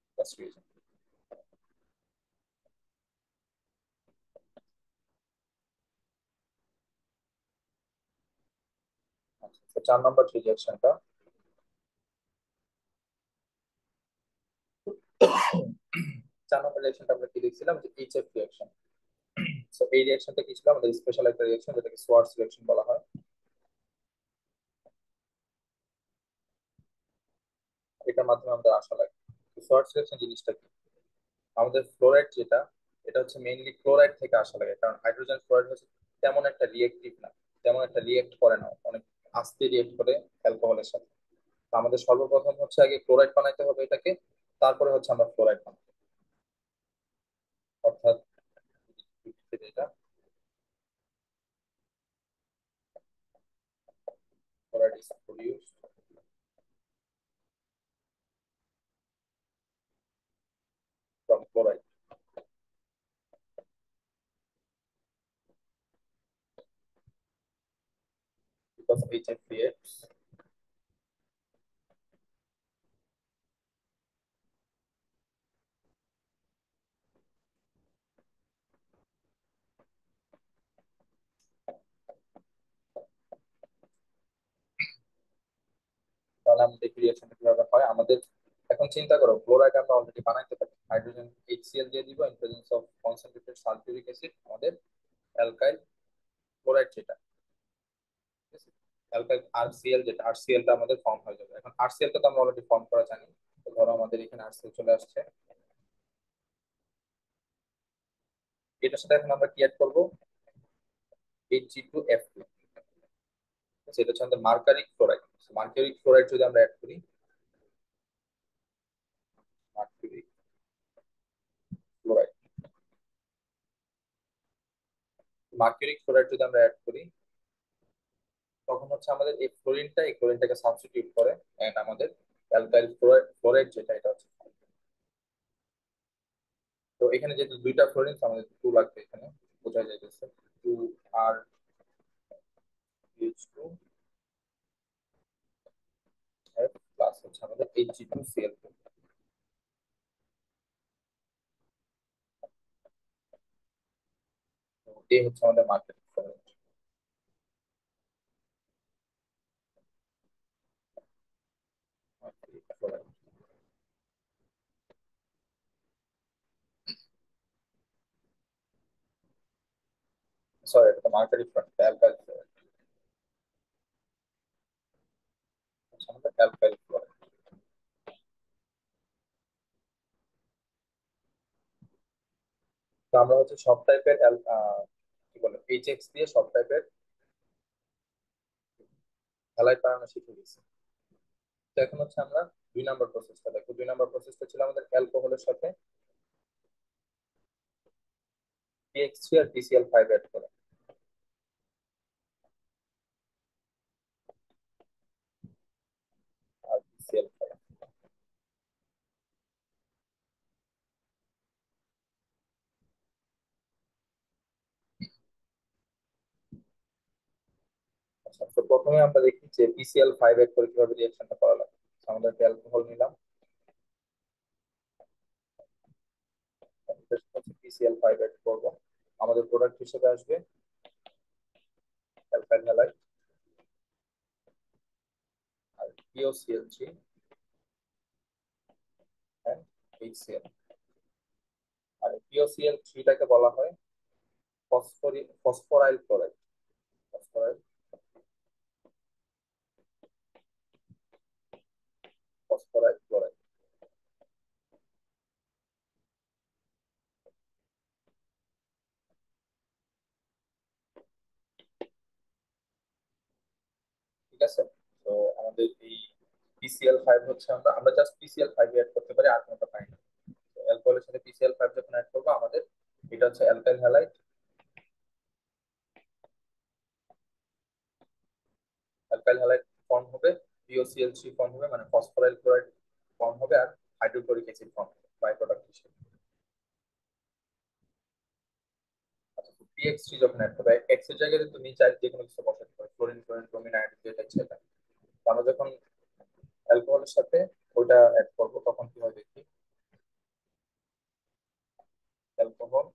Lucas reagent. আচ্ছা, তো 4 নম্বর যে রিয়াকশনটা, 4 নম্বর রিয়াকশনটা আমরা কি দেখছিলাম যে এইচএফ রিয়াকশন। তো এই রিয়াকশনটা কি ছিল, আমাদের স্পেশাল একটা রিয়াকশন যেটাকে সোয়ার্টস রিয়াকশন বলা হয়। এটার মাধ্যমে আমাদের আসা লাগে। সোয়ার্টস রিয়াকশন জিনিসটা কি, আমাদের ফ্লোরাইড যেটা, এটা হচ্ছে মেইনলি ক্লোরাইড থেকে আসা লাগে, কারণ হাইড্রোজেন ফ্লোরাইড হচ্ছে তেমন একটা রিয়েক্টিভ না, তেমন একটা রিয়েক্ট করে না, অনেক আস্তে রিয়েক্ট করে অ্যালকোহলের সাথে। তো আমাদের সর্বপ্রথম হচ্ছে আগে ক্লোরাইড বানাইতে হবে এটাকে, তারপরে হচ্ছে আমরা ফ্লোরাইড বানাবো। অর্থাৎ যেটা fluoride is produced from chloride because HF creates। তাহলে আমি দেখি রিয়াকশনটা কিভাবে হয় আমাদের। এখন চিন্তা করো, ক্লোরাইড আমরা অলরেডি বানাইতে পারি, হাইড্রোজেন HCl দিয়ে দিব in presence of concentrated sulphuric acid, আমাদের অ্যালকাইল ক্লোরাইড যেটা, ঠিক আছে, অ্যালকাইল আরসিএল যেটা, আরসিএল টা আমাদের ফর্ম হয়ে যাবে। এখন আরসিএল টা তো আমরা অলরেডি ফর্ম করা জানি। তো ধরো আমাদের এখানে আরসিএল চলে আসছে, এটার সাথে এখন আমরা কি অ্যাড করবো, Hg2F2। এটা হচ্ছে আমাদের মার্কারিক ক্লোরাইড। মার্কারিক ক্লোরাইড যদি আমরা অ্যাড করি, মার্কারিক ক্লোরাইড, মার্কারিক ক্লোরাইড যদি আমরা অ্যাড করি, তখন হচ্ছে আমাদের এই ক্লোরিনটাকে সাবস্টিটিউট করে, এন্ড আমাদের অ্যালকাইল ফ্লোরাইড যেটা এটা হচ্ছে। তো এখানে যেহেতু দুইটা ফ্লোরিন আমাদের টু লাগবে, এখানে বোঝা যাইতেছে টু আর এইচ টু প্লাস হচ্ছে আমাদের Hg2Cl, এই হচ্ছে আমাদের মার্কেট ফ্লোরাইড। সরি, এটা তো মার্কেট ফ্লোরাইড, অ্যালকাইল ফ্লোরাইড, আমাদের অ্যালকাইল ফ্লোরাইড। তো আমরা হচ্ছে সব টাইপের কি বলে এইচএক্স দিয়ে সব টাইপের হ্যালাইড বানানো শিখে গেছি। তো এখন হচ্ছে আমরা 2 নম্বর প্রসেসটা দেখো। 2 নম্বর প্রসেসটা ছিল আমাদের অ্যালকোহলের সাথে PX3 আর PCl5 অ্যাড করা। আর PCl5, আচ্ছা, তো প্রথমে আমরা দেখি যে PCl5 অ্যাড করে কিভাবে রিঅ্যাকশনটা করা লাগে। তো আমরা একটা অ্যালকোহল নিলাম, PCl5 অ্যাড করবো, আমাদের প্রোডাক্ট হিসেবে আসবে অ্যালকাইল হ্যালাইড আর POCl3 এন্ড HCl। আর POCl3টাকে বলা হয় ফসফোরাইল ক্লোরাইড। ফসফোরাইল ফসফোরাইল ক্লোরাইড। ঠিক আছে। তো আমাদের এই PCl5 হচ্ছে আমরা আমরা জাস্ট PCl5 অ্যাড করতে পারি, আর কোনোটা পাই না। তো অ্যালকোহলের সাথে PCl5 যখন অ্যাড করবো আমাদের এটা হচ্ছে alkyl halide. Alkyl halide form হবে, POCl3 ফর্ম হবে, মানে ফসফোরাইল ক্লোরাইড ফর্ম হবে, আর হাইড্রোক্লোরিক অ্যাসিড ফর্ম হবে বাই প্রোডাক্ট হিসেবে। আচ্ছা, PX3 যখন অ্যাড করবে, এক্স এর জায়গায় তুমি চাই যে কোনো কিছু বসাতে পারো, ক্লোরিন ক্লোরিন ব্রোমিন আয়োডিন যেটা ইচ্ছে এটা। তো আমরা যখন অ্যালকোহলের সাথে ওইটা অ্যাড করবো তখন কি হয় দেখি, অ্যালকোহল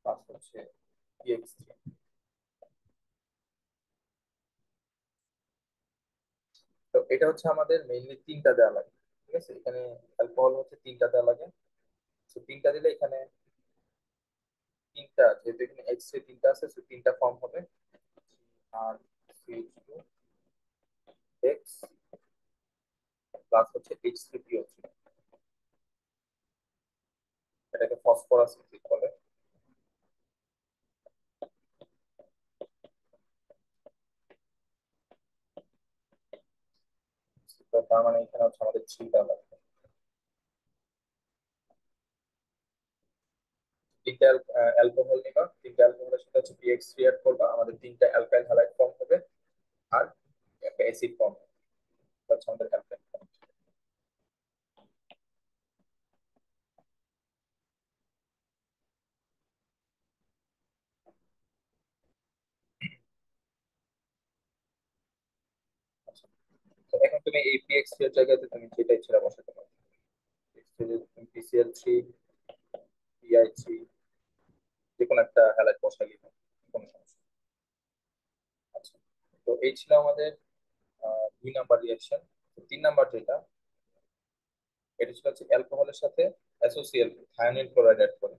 প্লাস হচ্ছে PX3। তো এটা হচ্ছে আমাদের মেইনলি তিনটা দেওয়া লাগে। ঠিক আছে, এখানে অ্যালকোহল হচ্ছে তিনটা দেওয়া লাগে। তো তিনটা দিলে এখানে তিনটা, যেহেতু এখানে এক্স রে তিনটা আছে, তো তিনটা ফর্ম হবে, আর CH2 এক্স প্লাস হচ্ছে H3PO, এটাকে ফসফরাস অ্যাসিড বলে। তো তার মানে এখানে হচ্ছে আমাদের থ্রিটা লাগবে। তিনটা অ্যালকোহল নিবা, তিনটা অ্যালকোহলের সাথে হচ্ছে PX3 অ্যাড করবা, আমাদের তিনটা অ্যালকাইল হ্যালাইড ফর্ম হবে, আর একটা অ্যাসিড ফর্ম হবে, এটা হচ্ছে আমাদের অ্যালকাইল। আচ্ছা, তো এখন তুমি এই PX3 এর জায়গাতে তুমি যেটা ইচ্ছা বসাতে পারো। তুমি PCl3, PI3, যে কোনো একটা হ্যালাইড বসাইলে হবে, কোনো সমস্যা নেই। আচ্ছা, তো এই ছিল আমাদের 2 নাম্বার রিঅ্যাকশন। 3 নাম্বার যেটা, এটা ছিল হচ্ছে অ্যালকোহলের সাথে অ্যাসোসিয়েল থায়োনিল ক্লোরাইড অ্যাড করে।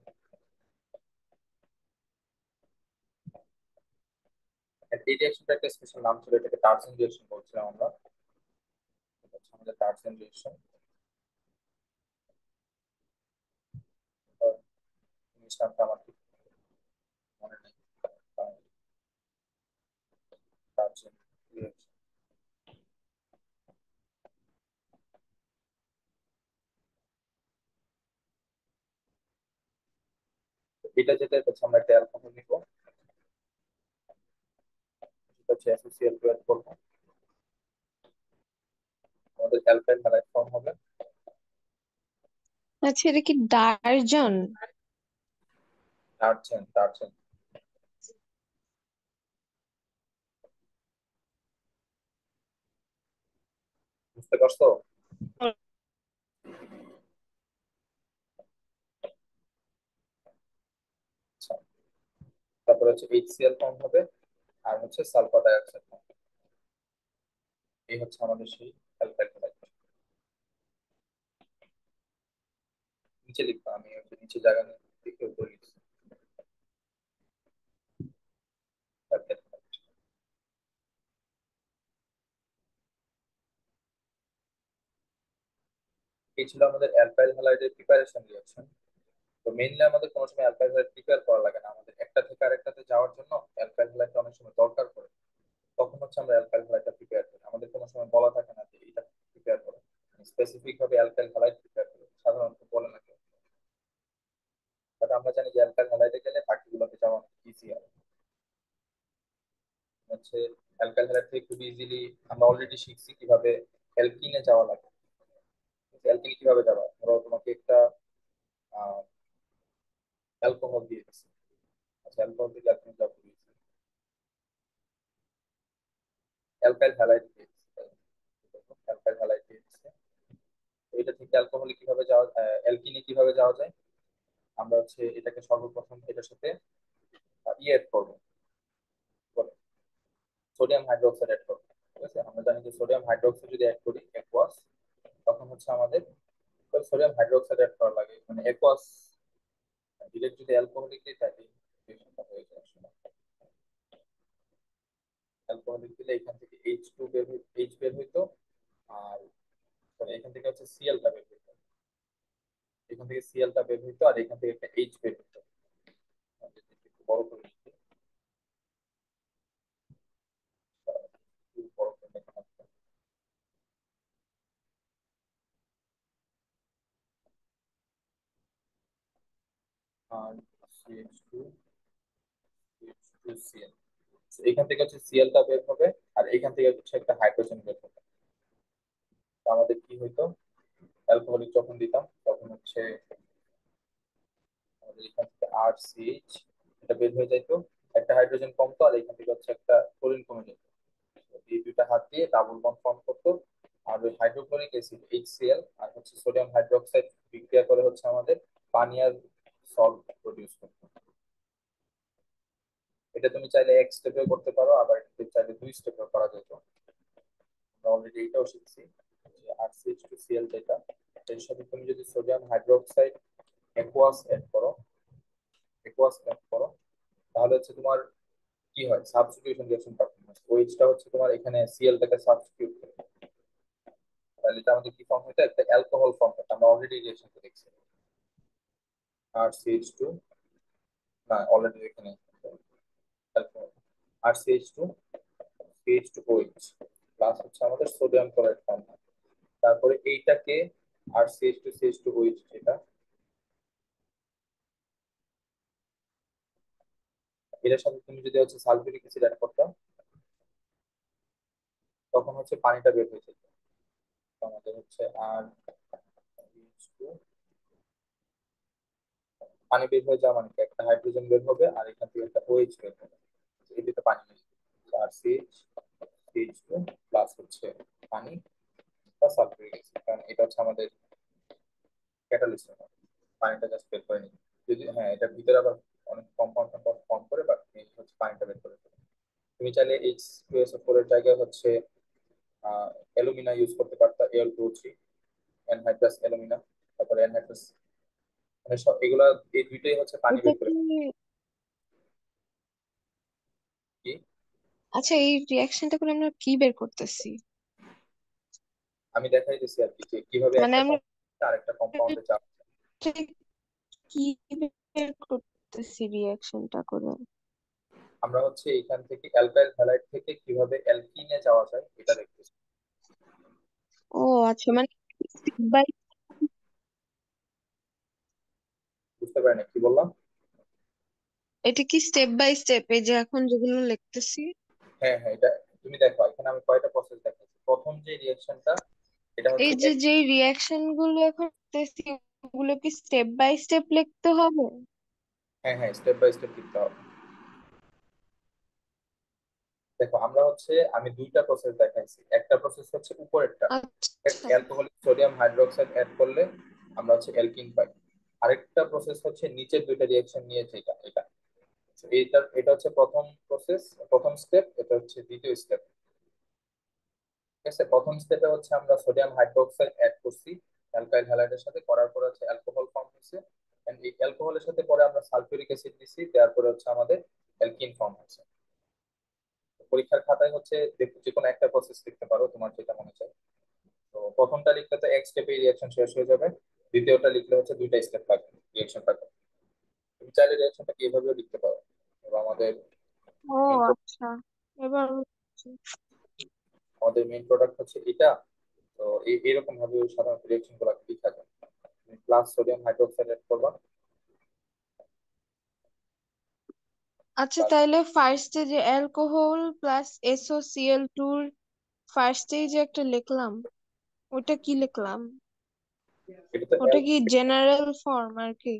And এই রিঅ্যাকশনটা একটা স্পেশাল নাম ছিল, এটাকে টার্সেন রিঅ্যাকশন বলছিলাম আমরা। এটা হচ্ছে আমাদের টার্সেন রিঅ্যাকশন। ইংলিশ নামটা আমার ঠিক মনে নেই। টার্সেন রিঅ্যাকশন, এটা যেটা হচ্ছে আমরা একটা অ্যালকোহল নিব, হচ্ছে অ্যাসোসিয়েট অ্যাড করবো, আমাদের অ্যালকাইল হ্যালাইড ফর্ম হবে। আচ্ছা, এটা কি ডারজন? টার্চেন, টার্চেন, বুঝতে পারছো? আচ্ছা, তারপর হচ্ছে HCl ফর্ম হবে, আর হচ্ছে সালফার ডাইঅক্সাইড ফর্ম। এই হচ্ছে আমাদের সেই অ্যালকাইল হ্যালাইড। নিচে লিখবা, আমি হচ্ছে নিচে জায়গা লিখে উপরে লিখছি অ্যালকাইল হ্যালাইড। এই ছিল আমাদের অ্যালকাইল হ্যালাইডের প্রিপারেশন রিঅ্যাকশন। তো মেইনলি আমাদের কোনো সময় অ্যালকাইল হ্যালাইড প্রিপেয়ার করা লাগে না, আমাদের একটা থেকে আরেকটাতে যাওয়ার জন্য অ্যালকাইল হ্যালাইডটা অনেক সময় দরকার পড়ে। তখন হচ্ছে আমরা অ্যালকাইল হ্যালাইডটা প্রিপেয়ার করি, আমাদের কোনো সময় বলা থাকে না যে এটা প্রিপেয়ার করো, স্পেসিফিক ভাবে অ্যালকাইল হ্যালাইড প্রিপেয়ার করি সাধারণত বলে না কেউ। বাট আমরা জানি যে অ্যালকাইল হ্যালাইডে গেলে বাকিগুলোতে যাওয়া ইজি হয়। হচ্ছে অ্যালকাইল হ্যালাইড থেকে খুব ইজিলি আমরা অলরেডি শিখছি কিভাবে অ্যালকিনে যাওয়া লাগে। অ্যালকিনে কিভাবে যাওয়া, ধরো তোমাকে একটা অ্যালকোহল দিয়ে দিচ্ছে, আচ্ছা অ্যালকোহল দিয়ে অ্যালকিনে যাওয়া খুব easy। অ্যালকাইল হ্যালাইড দিয়ে দিচ্ছে, অ্যালকাইল হ্যালাইড দিয়ে দিচ্ছে। তো এটা থেকে অ্যালকোহলে কিভাবে যাওয়া, অ্যালকিনে কিভাবে যাওয়া যায়, আমরা হচ্ছে এটাকে সর্বপ্রথম এটার সাথে ইয়ে অ্যাড করবো, সোডিয়াম হাইড্রোক্সাইড অ্যাড করবো। ঠিক আছে, আমরা জানি যে সোডিয়াম হাইড্রোক্সাইড যদি অ্যাড করি অ্যাকোয়াস, তখন হচ্ছে আমাদের সোডিয়াম হাইড্রোক্সাইড অ্যাড করা লাগে, মানে অ্যাকোয়াস ডিরেক্ট যদি অ্যালকোহলিক দিই তাহলে reaction টা হয়ে যায় আসলে। অ্যালকোহলিক দিলে এখান থেকে H2 বের এইচ বের হইতো, আর sorry, এখান থেকে হচ্ছে সিএলটা বের হইতো, এখান থেকে সিএলটা বের হইতো, আর এখান থেকে একটা এইচ বের হইতো। আমি যদি একটু বড় করে লিখি, একটু বড় করে লেখা থাকবে। আর CH2, CH2Cl, এখান থেকে হচ্ছে সিএলটা বের হবে, আর এখান থেকে হচ্ছে একটা হাইড্রোজেন বের হবে। তো আমাদের কি হইতো, অ্যালকোহলিক যখন দিতাম তখন হচ্ছে আমাদের এখান থেকে RCH এটা বের হয়ে যাইতো, একটা হাইড্রোজেন কমতো, আর এখান থেকে হচ্ছে একটা ক্লোরিন কমে যেত। তো এই দুইটা হাত দিয়ে ডাবল বন্ড ফর্ম করতো, আর ওই হাইড্রোক্লোরিক অ্যাসিড HCl আর হচ্ছে সোডিয়াম হাইড্রোক্সাইড বিক্রিয়া করে হচ্ছে আমাদের পানি আর সল্ট প্রডিউস করতো। এটা তুমি চাইলে এক স্টেপে করতে পারো, আবার এটা চাইলে দুই স্টেপে করা যেত। আমরা অলরেডি এটাও শিখছি যে RCH2Cl যেটা, এর সাথে তুমি যদি সোডিয়াম হাইড্রোক্সাইড অ্যাকুয়াস অ্যাড করো, তাহলে হচ্ছে তোমার কি হয়, সাবস্টিটিউশন রিঅ্যাকশন পারফরম্যান্স, ওইচটা হচ্ছে তোমার এখানে সিএলটাকে সাবস্টিটিউট করে, তাহলে এটা আমাদের কি ফর্ম হইতো, একটা অ্যালকোহল ফর্ম হতো, আমরা অলরেডি রিঅ্যাকশনটা দেখছি। RCH2, না অলরেডি এখানে অ্যালকোহল, RCH2, CH2OH প্লাস হচ্ছে আমাদের সোডিয়াম ক্লোরাইড ফর্ম। তারপরে এইটাকে RCH2CH2OH যেটা, এটার সাথে তুমি যদি হচ্ছে সালফিউরিক অ্যাসিড অ্যাড করতাম, তখন হচ্ছে পানিটা বের হয়ে যেত। তো আমাদের হচ্ছে আর পানি বের হয়ে যাওয়া মানে কি, একটা হাইড্রোজেন বের হবে আর এখান থেকে একটা OH বের হবে, এই দুটো পানি মিশবে, আর CH2 প্লাস হচ্ছে পানি বা সালফিউরিক অ্যাসিড, কারণ এটা হচ্ছে আমাদের ক্যাটালিস্ট, পানিটা জাস্ট বের করে নিই। যদি হ্যাঁ এটার ভিতরে আবার অনেক কম্পাউন্ড কম্পাউন্ড ফর্ম করে, বাট মেইনলি হচ্ছে পানিটা বের করে দেবে। তুমি চাইলে H2SO4 এর জায়গায় হচ্ছে অ্যালুমিনা ইউজ করতে পারতা, Al2O3, অ্যানহাইড্রাস অ্যালুমিনা, তারপরে অ্যানহাইড্রাস, মানে সব এগুলা, এই দুইটাই হচ্ছে পানি এটা বের করে। কি? কি, আচ্ছা, এই রিয়াকশনটা করে আমরা কি বের করতেছি? আমি দেখাই দিচ্ছি আর কি, যে কিভাবে মানে একটা আমরা কম্পাউন্ড আরেকটা কম্পাউন্ডে চাপ। এটা কি বের করতেছি রিয়াকশনটা করে? আমরা হচ্ছে এখান থেকে অ্যালকাইল হ্যালাইড থেকে কিভাবে অ্যালকিনে যাওয়া যায় এটা দেখতেছি। ও আচ্ছা, মানে বাই, বুঝতে পারি না কি বললাম। এটা কি স্টেপ বাই স্টেপ এই যে এখন যেগুলো লিখতেছি? হ্যাঁ হ্যাঁ, এটা তুমি দেখো এখানে আমি কয়টা প্রসেস দেখাচ্ছি। প্রথম যে রিয়েকশনটা, এটা হচ্ছে এই যে যেই রিয়াকশন গুলো এখন দেখতেছি, ওগুলো কি স্টেপ বাই স্টেপ লিখতে হবে? হ্যাঁ হ্যাঁ, স্টেপ বাই স্টেপ লিখতে হবে। দেখো আমরা হচ্ছে আমি দুইটা প্রসেস দেখাইছি। একটা প্রসেস হচ্ছে উপরেরটা, আচ্ছা। অ্যালকোহলিক সোডিয়াম হাইড্রোক্সাইড অ্যাড করলে আমরা হচ্ছে অ্যালকিন পাই। আরেকটা প্রসেস হচ্ছে নিচের দুইটা রিয়েকশন নিয়ে যেটা, এটা এটা হচ্ছে প্রথম প্রসেস, প্রথম স্টেপ। এটা হচ্ছে দ্বিতীয় স্টেপ। ঠিক আছে, প্রথম স্টেপে হচ্ছে আমরা সোডিয়াম হাইড্রোক্সাইড অ্যাড করছি অ্যালকাইল হ্যালাইডের সাথে, করার পরে হচ্ছে অ্যালকোহল ফর্ম হয়েছে। এন্ড এই অ্যালকোহলের সাথে পরে আমরা সালফিউরিক অ্যাসিড দিছি, দেওয়ার পরে হচ্ছে আমাদের অ্যালকিন ফর্ম হয়েছে। পরীক্ষার খাতায় হচ্ছে যে কোনো একটা প্রসেস লিখতে পারো তোমার যেটা মনে চায়। তো প্রথমটা লিখলে তো এক স্টেপে রিঅ্যাকশন শেষ হয়ে যাবে, দ্বিতীয়টা লিখলে হচ্ছে দুইটা স্টেপ লাগবে রিঅ্যাকশন থাকবে। তুমি চাইলে রিঅ্যাকশনটাকে এভাবেও লিখতে পারো। এবার ও মেইন আচ্ছা, এবার বুঝছি। মেইন প্রোডাক্ট হচ্ছে এটা। তো এইরকম ভাবে সাধারণত রিঅ্যাকশন গুলো লেখা যায়। তুমি প্লাস সোডিয়াম হাইড্রোক্সাইড অ্যাড করবা। আচ্ছা, প্লাস, তাইলে ফার্স্টে যে অ্যালকোহল প্লাস SOCl2 ফার্স্টেই যে একটা লিখলাম, ওটা কি লিখলাম? এটা তো ওটা কি জেনারেল ফর্ম আর কি?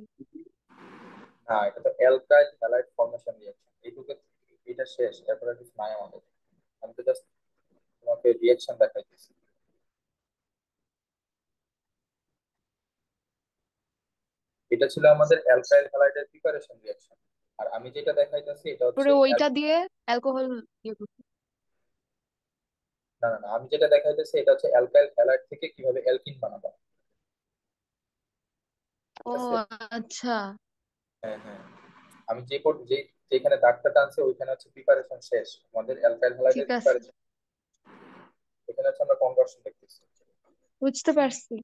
না, এটা তো অ্যালকাইল হ্যালাইড ফর্মেশন রিঅ্যাকশন, এইটুকু। এটা শেষ, এরপরে কিছু নাই আমাদের। আমি তো জাস্ট তোমাকে রিঅ্যাকশন দেখাইতেছি। এটা ছিল আমাদের অ্যালকাইল হ্যালাইডের প্রিপারেশন রিঅ্যাকশন। আর আমি যেটা দেখাইতেছি এটা হচ্ছে পরে ওইটা দিয়ে অ্যালকোহল দিয়ে করতে। না না না, আমি যেটা দেখাইতেছি এটা হচ্ছে অ্যালকাইল হ্যালাইড থেকে কিভাবে অ্যালকিন বানাবো। ঠিক ও আছে। আচ্ছা, হ্যাঁ হ্যাঁ, আমি যেখানে দাগটা টানছে ওইখানে হচ্ছে প্রিপারেশন শেষ, আমাদের অ্যালকাইল ঠিক হ্যালাইডের আছে, প্রিপারেশন। এখানে হচ্ছে আমরা কনভার্সন দেখতেছি। বুঝতে পারছি।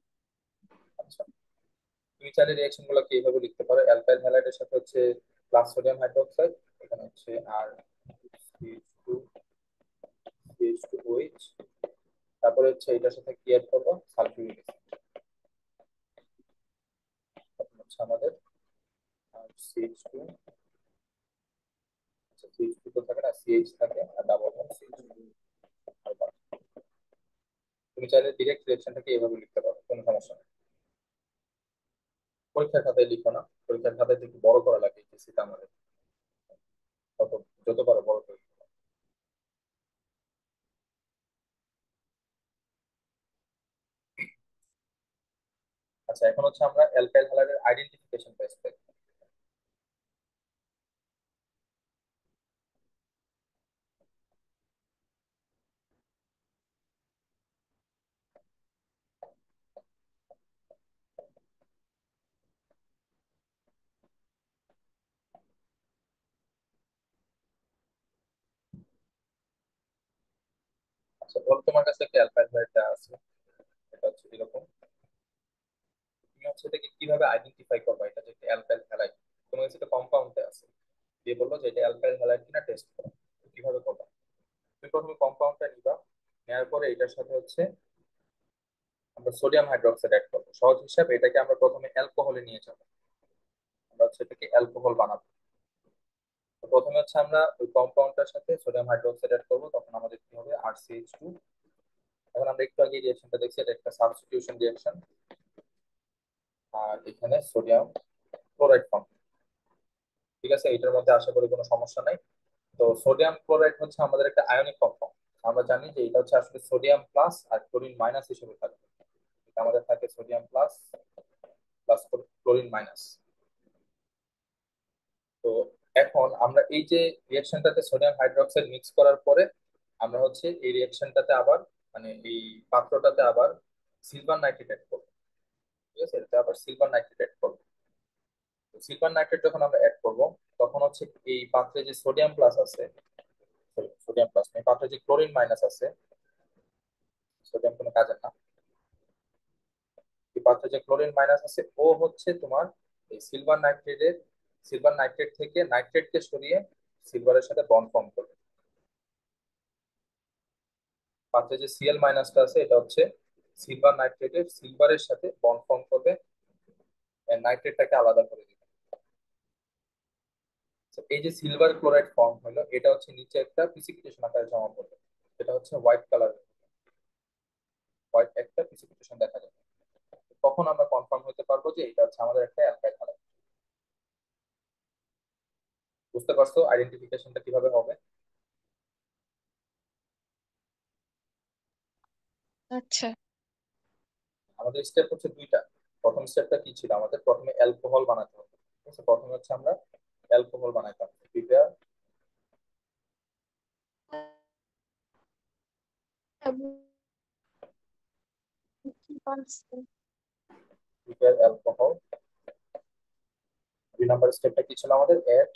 আচ্ছা, তুমি চাইলে রিঅ্যাকশন গুলো এইভাবে লিখতে পারো। অ্যালকাইল হ্যালাইডের সাথে হচ্ছে প্লাস সোডিয়াম হাইড্রোক্সাইড, এখানে হচ্ছে আর CH2 CH2OH। তারপরে হচ্ছে এটার সাথে কি অ্যাড করবো, সালফিউরিক অ্যাসিড। তখন হচ্ছে আমাদের CH2, আচ্ছা CH2 তো থাকে না, CH থাকে আর ডাবল বন্ড CH2। তুমি চাইলে ডিরেক্ট রিঅ্যাকশনটাকে এভাবে লিখতে পারো, কোনো সমস্যা নেই। পরীক্ষার খাতায় লিখো না, পরীক্ষার খাতায় একটু বড় করা লাগে এই কেসিটা আমাদের। তত যত পারো বড় করে লিখো। আচ্ছা, এখন হচ্ছে আমরা অ্যালকাইল হ্যালাইডের আইডেন্টিফিকেশন টেস্ট দেখব। আচ্ছা, ধরো তোমার কাছে একটা অ্যালকাইল হ্যালাইড দেওয়া আছে, এটা হচ্ছে এরকম। তুমি হচ্ছে এটাকে কিভাবে আইডেন্টিফাই করবে এটা যে একটা অ্যালকাইল হ্যালাইড? তোমার কাছে একটা কম্পাউন্ড দেওয়া আছে, দিয়ে বললো যে এটা অ্যালকাইল হ্যালাইড কিনা টেস্ট করো। তো কিভাবে করবে? তুমি প্রথমে কম্পাউন্ডটা নিবা, নেওয়ার পরে এটার সাথে হচ্ছে আমরা সোডিয়াম হাইড্রোক্সাইড অ্যাড করবো। সহজ হিসাবে এটাকে আমরা প্রথমে অ্যালকোহলে নিয়ে যাবো, আমরা হচ্ছে এটাকে অ্যালকোহল বানাবো। তো প্রথমে হচ্ছে আমরা ওই কম্পাউন্ডটার সাথে সোডিয়াম হাইড্রোক্সাইড অ্যাড করবো, তখন আমাদের কি হবে, RCH2। এখন আমরা একটু আগে রিঅ্যাকশনটা দেখছি, এটা একটা সাবস্টিটিউশন রিঅ্যাকশন। আর এখানে সোডিয়াম ক্লোরাইড ফর্ম। ঠিক আছে, এটার মধ্যে আশা করি কোনো সমস্যা নাই। তো সোডিয়াম ক্লোরাইড হচ্ছে আমাদের একটা আয়নিক কম্পাউন্ড। আমরা জানি যে এটা হচ্ছে আসলে সোডিয়াম প্লাস আর ক্লোরিন মাইনাস হিসেবে থাকবে। এটা আমাদের থাকে sodium plus plus chlorine minus. তো এখন আমরা এই যে রিঅ্যাকশনটাতে সোডিয়াম হাইড্রোক্সাইড মিক্স করার পরে আমরা হচ্ছে এই রিঅ্যাকশনটাতে আবার, মানে এই পাত্রটাতে আবার সিলভার নাইট্রেট অ্যাড করবো। ঠিক আছে, এটাতে আবার সিলভার নাইট্রেট অ্যাড করবো। তো সিলভার নাইট্রেট যখন আমরা অ্যাড করবো, তখন হচ্ছে এই পাত্রে যে সোডিয়াম প্লাস আছে, সোডিয়াম প্লাস এই পাত্রে যে ক্লোরিন মাইনাস আছে, সোডিয়াম কোনো কাজের না, এই পাত্রে যে ক্লোরিন মাইনাস আছে ও হচ্ছে তোমার এই সিলভার নাইট্রেট থেকে নাইট্রেটকে সরিয়ে সিলভারের সাথে বন্ড ফর্ম করবে। পাত্রে যে Cl মাইনাসটা আছে এটা হচ্ছে সিলভারের সাথে বন্ড ফর্ম করবে, নাইট্রেটটাকে আলাদা করে দিবে। তো এই যে সিলভার ক্লোরাইড ফর্ম হলো, এটা হচ্ছে নিচে একটা প্রিসিপিটেশন আকারে জমা পড়বে। এটা হচ্ছে হোয়াইট কালার, হোয়াইট একটা প্রিসিপিটেশন দেখা যাবে। তখন আমরা কনফার্ম হতে পারবো যে এটা হচ্ছে আমাদের একটা অ্যালকাইল হাইড্রোজেন। বুঝতে পারছো আইডেন্টিফিকেশনটা কিভাবে হবে? আচ্ছা। আমাদের স্টেপ হচ্ছে দুইটা। প্রথম স্টেপটা কি ছিল, আমাদের প্রথমে অ্যালকোহল বানাতে হবে। ঠিক আছে, প্রথমে হচ্ছে আমরা অ্যালকোহল বানাইতে হবে। Prepare prepare alcohol. দুই নাম্বার স্টেপটা কি ছিল আমাদের, অ্যাড